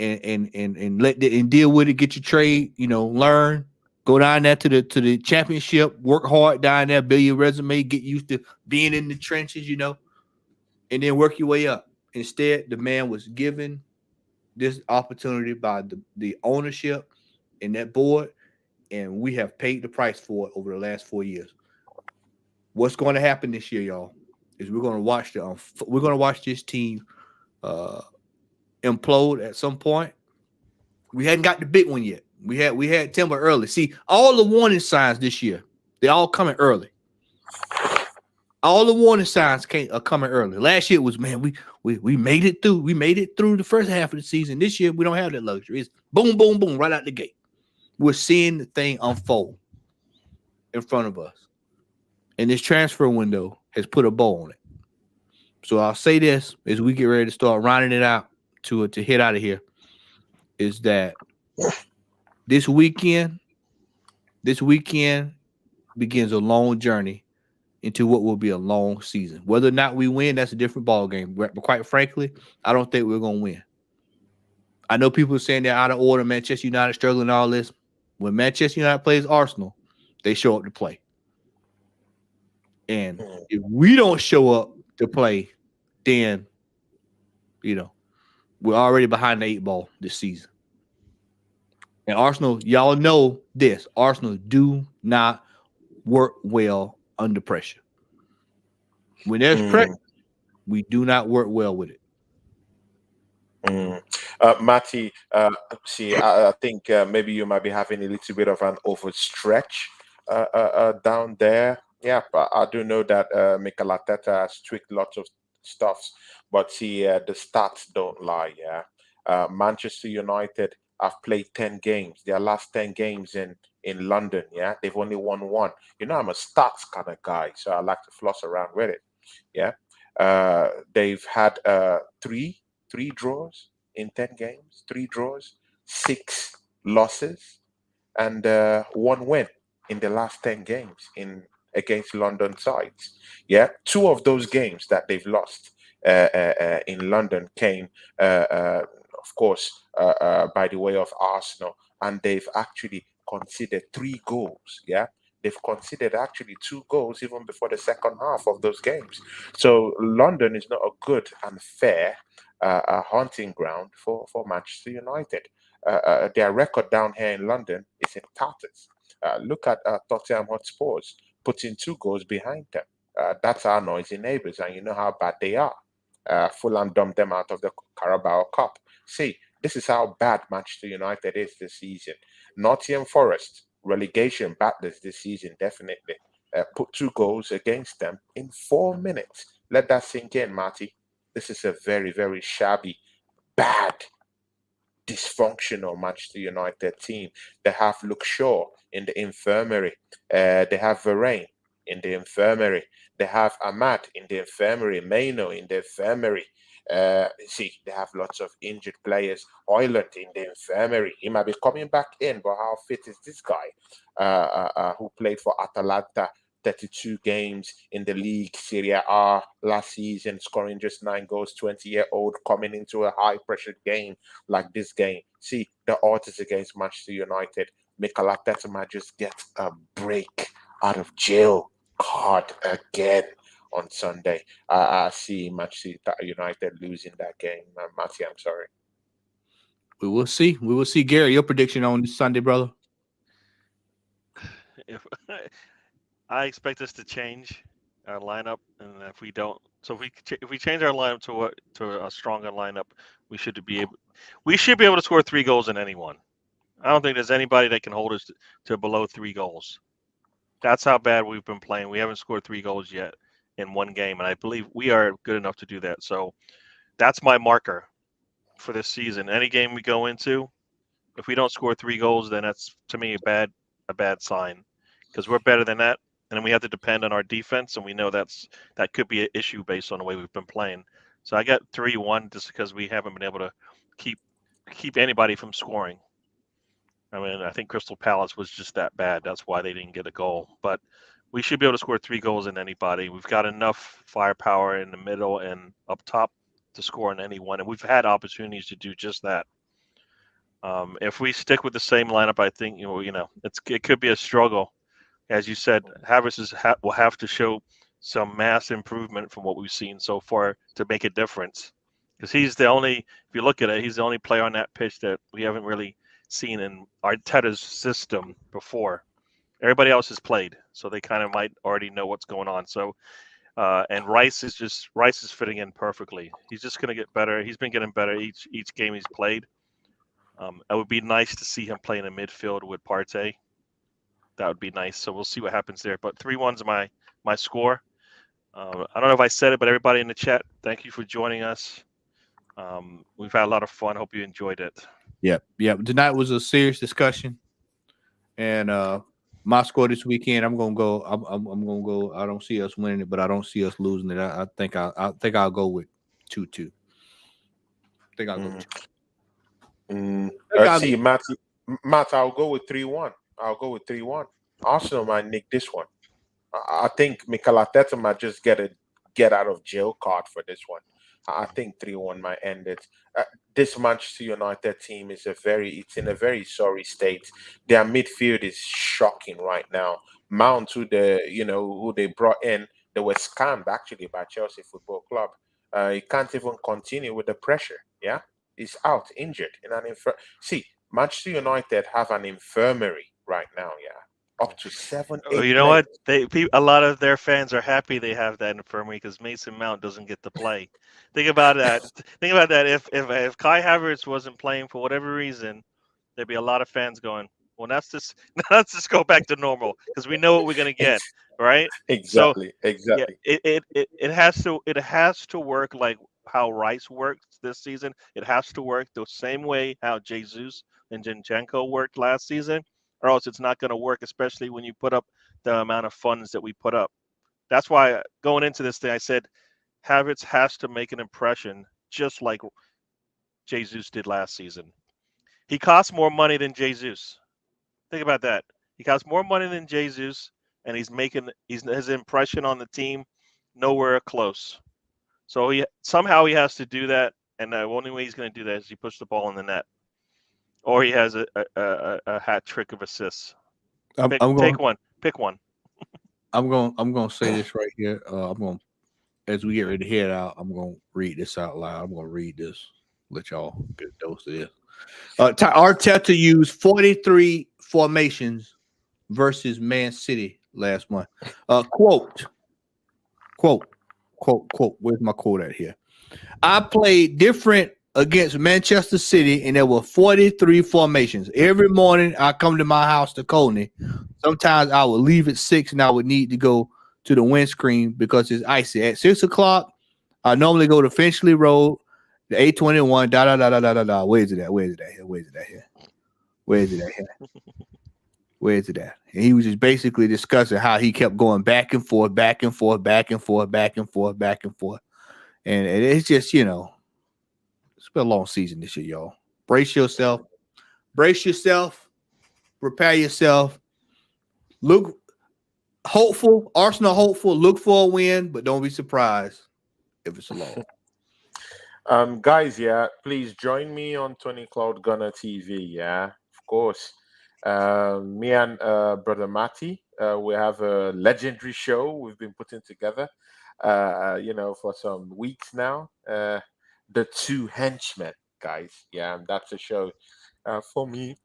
deal with it. Get your trade. Learn. Go down there to the championship. Work hard down there. Build your resume. Get used to being in the trenches. And then work your way up. Instead, the man was given this opportunity by the ownership and that board, and we have paid the price for it over the last 4 years. What's going to happen this year, y'all, is we're going to watch this team implode at some point. We hadn't got the big one yet. We had Timber early. See, all the warning signs this year, they're all coming early. All the warning signs are coming early. Last year was, man, we made it through. We made it through the first half of the season. This year, we don't have that luxury. It's boom, boom, boom, right out the gate. We're seeing the thing unfold in front of us. And this transfer window has put a bow on it. So I'll say this as we get ready to start rounding it out to head out of here, is that this weekend begins a long journey into what will be a long season. Whether or not we win, that's a different ball game. But quite frankly, I don't think we're going to win. I know people are saying they're out of order, Manchester United struggling, all this. When Manchester United plays Arsenal, they show up to play. And if we don't show up to play, then, we're already behind the 8 ball this season. And Arsenal, y'all know this. Arsenal do not work well under pressure. When there's pressure, we do not work well with it. Matty, I think maybe you might be having a little bit of an overstretch down there. Yeah, but I do know that Mikel Arteta has tweaked lots of stuff, but the stats don't lie. Yeah, Manchester United have played 10 games. Their last 10 games in London. Yeah, they've only won 1. I'm a stats kind of guy, so I like to floss around with it. Yeah, they've had 3 draws in 10 games, 3 draws, 6 losses, and 1 win in the last 10 games against London sides. Yeah, 2 of those games that they've lost in London came, of course, by the way of Arsenal, and they've actually conceded 3 goals. Yeah, they've conceded actually 2 goals even before the second half of those games. So London is not a good and fair hunting ground for Manchester United. Their record down here in London is in tatters. Look at Tottenham Hotspurs putting 2 goals behind them. That's our noisy neighbours, and you know how bad they are. Fulham dumped them out of the Carabao Cup. See, this is how bad Manchester United is this season. Nottingham Forest, relegation battlers this season, definitely. Put 2 goals against them in 4 minutes. Let that sink in, Marty. This is a very, very shabby, bad, dysfunctional Manchester United team. They have Luke Shaw in the infirmary. They have Varane in the infirmary. They have Ahmad in the infirmary. Maino in the infirmary. See, they have lots of injured players. Hoyland in the infirmary. He might be coming back in, but how fit is this guy who played for Atalanta 32 games in the league, Serie A last season, scoring just 9 goals, 20-year-old coming into a high-pressure game like this game. See, the odds is against Manchester United. Mikel Arteta might just get a break out of jail card again on Sunday. I see Manchester United losing that game. Matthew, I'm sorry. We will see. We will see. Gary, your prediction on this Sunday, brother? I expect us to change our lineup, and if we don't, so if we change our lineup to a stronger lineup, we should be able to score 3 goals in any one. I don't think there's anybody that can hold us to below 3 goals. That's how bad we've been playing. We haven't scored 3 goals yet in one game, and I believe we are good enough to do that. So that's my marker for this season. Any game we go into, if we don't score 3 goals, then that's, to me, a bad sign, because we're better than that. And then we have to depend on our defense, and we know that could be an issue based on the way we've been playing. So I got 3-1 just because we haven't been able to keep anybody from scoring. I mean, I think Crystal Palace was just that bad. That's why they didn't get a goal. But we should be able to score 3 goals in anybody. We've got enough firepower in the middle and up top to score in anyone, and we've had opportunities to do just that. If we stick with the same lineup, I think it could be a struggle. As you said, Havertz will have to show some mass improvement from what we've seen so far to make a difference. Because he's the only, if you look at it, he's the only player on that pitch that we haven't really seen in Arteta's system before. Everybody else has played, so they kind of might already know what's going on. So, and Rice is fitting in perfectly. He's just going to get better. He's been getting better each game he's played. It would be nice to see him play in the midfield with Partey. That would be nice. So we'll see what happens there. But 3-1's my score. I don't know if I said it, but everybody in the chat, thank you for joining us. We've had a lot of fun. Hope you enjoyed it. Yep. Tonight was a serious discussion, and my score this weekend, I'm gonna go. I'm gonna go. I don't see us winning it, but I don't see us losing it. I think I'll go with 2-2. I think I'll go with 2. See, Matt, I'll go with 3-1. I'll go with 3-1. Arsenal might nick this one. I think Mikel Arteta might just get a get out of jail card for this one. I think 3-1 might end it. This Manchester United team is it's in a very sorry state. Their midfield is shocking right now. Mount, who they brought in, they were scammed actually by Chelsea Football Club. He can't even continue with the pressure. Yeah, he's out injured in an See, Manchester United have an infirmary right now. Yeah, up to 7. You know what? A lot of their fans are happy they have that infirmary because Mason Mount doesn't get to play. Think about that. Think about that. If Kai Havertz wasn't playing for whatever reason, there'd be a lot of fans going, "Well, let's just go back to normal because we know what we're gonna get, right?" Exactly. So, exactly. Yeah, it has to work like how Rice worked this season. It has to work the same way how Jesus and Zinchenko worked last season, or else it's not going to work, especially when you put up the amount of funds that we put up. That's why going into this thing, I said Havertz has to make an impression just like Jesus did last season. He costs more money than Jesus. Think about that. He costs more money than Jesus, and he's making his impression on the team nowhere close. So he has to do that, and the only way he's going to do that is he puts the ball in the net, or he has a hat trick of assists. Pick one. I'm going to say this right here. As we get ready to head out, I'm going to read this out loud. I'm going to read this. Let y'all get a dose of this. Arteta used 43 formations versus Man City last month. Quote. Where's my quote at here? I played different against Manchester City, and there were 43 formations. Every morning, I come to my house to Coney. Sometimes I would leave at 6, and I would need to go to the windscreen because it's icy. At 6 o'clock, I normally go to Finchley Road, the A21. Where is it at? Where is it at? And he was just basically discussing how he kept going back and forth. And it's just, It's been a long season this year, y'all. Brace yourself. Prepare yourself. Look hopeful. Arsenal hopeful. Look for a win, but don't be surprised if it's a loss. Guys, yeah, please join me on 20 Cloud Gunner TV. Yeah, of course. Me and brother Matty, we have a legendary show we've been putting together, for some weeks now. The Two Henchmen, guys. Yeah, and that's a show for me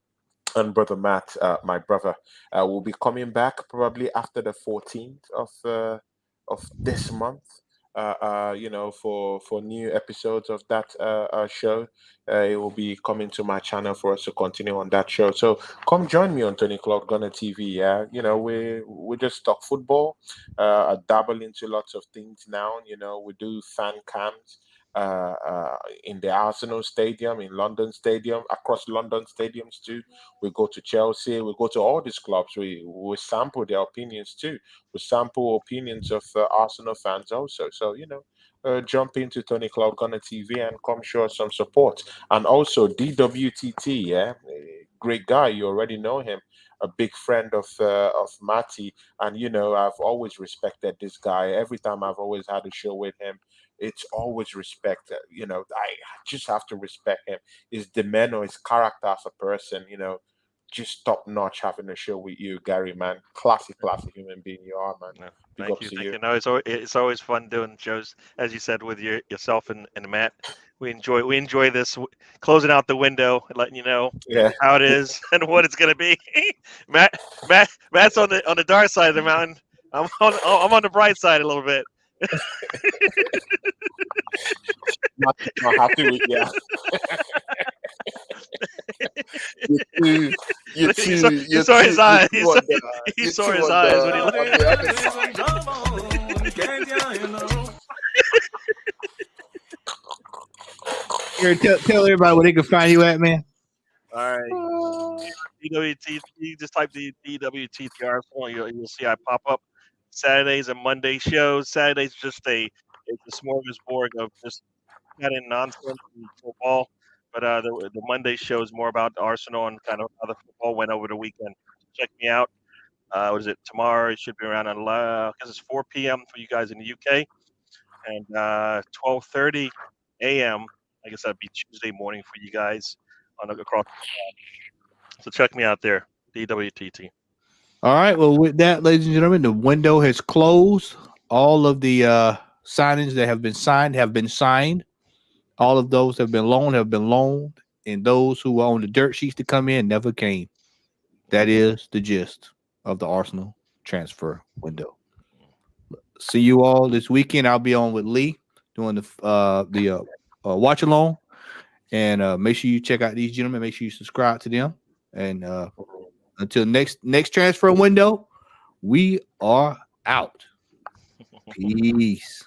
and brother Matt, my brother, will be coming back probably after the 14th of this month. For new episodes of that show, it will be coming to my channel for us to continue on that show. So come join me on Tony Cloud Gunner TV. Yeah, we just talk football. I dabble into lots of things now. We do fan cams in the Arsenal Stadium, in London Stadium, across London stadiums too. We go to Chelsea, we go to all these clubs. We sample their opinions too. We sample opinions of Arsenal fans also. So jump into Tony Cloud Gunner TV and come show us some support. And also DWTT, yeah, great guy. You already know him. A big friend of Matty, and I've always respected this guy. Every time I've always had a show with him, it's always respect. I just have to respect him. His demeanor, his character as a person, just top notch having a show with you, Gary, man. Classic human being you are, man. Yeah, Big thank ups you. to Thank you. you. No, it's always fun doing shows, as you said, with yourself and Matt. We enjoy this closing out the window, letting you know Yeah. how it is and what it's gonna be. Matt's on the dark side of the mountain. I'm on the bright side a little bit. Not happy with you. You saw his eyes. He saw his eyes when he Here, tell everybody where they can find you at, man. All right. DWT, just type the DWTT Arsenal. You'll see I pop up Saturdays and Monday shows. Saturdays it's a smorgasbord of just chatting nonsense and football. But the Monday show is more about Arsenal and kind of how the football went over the weekend. Check me out. What is it? Tomorrow it should be around because it's 4 p.m. for you guys in the UK, and 12:30 a.m. I guess that'd be Tuesday morning for you guys across. So check me out there, DWTT. All right. Well, with that, ladies and gentlemen, the window has closed. All of the signings that have been signed. All of those that have been loaned, and those who were on the dirt sheets to come in never came. That is the gist of the Arsenal transfer window. See you all this weekend. I'll be on with Lee doing the watch along, and make sure you check out these gentlemen. Make sure you subscribe to them. And until next transfer window, we are out. Peace.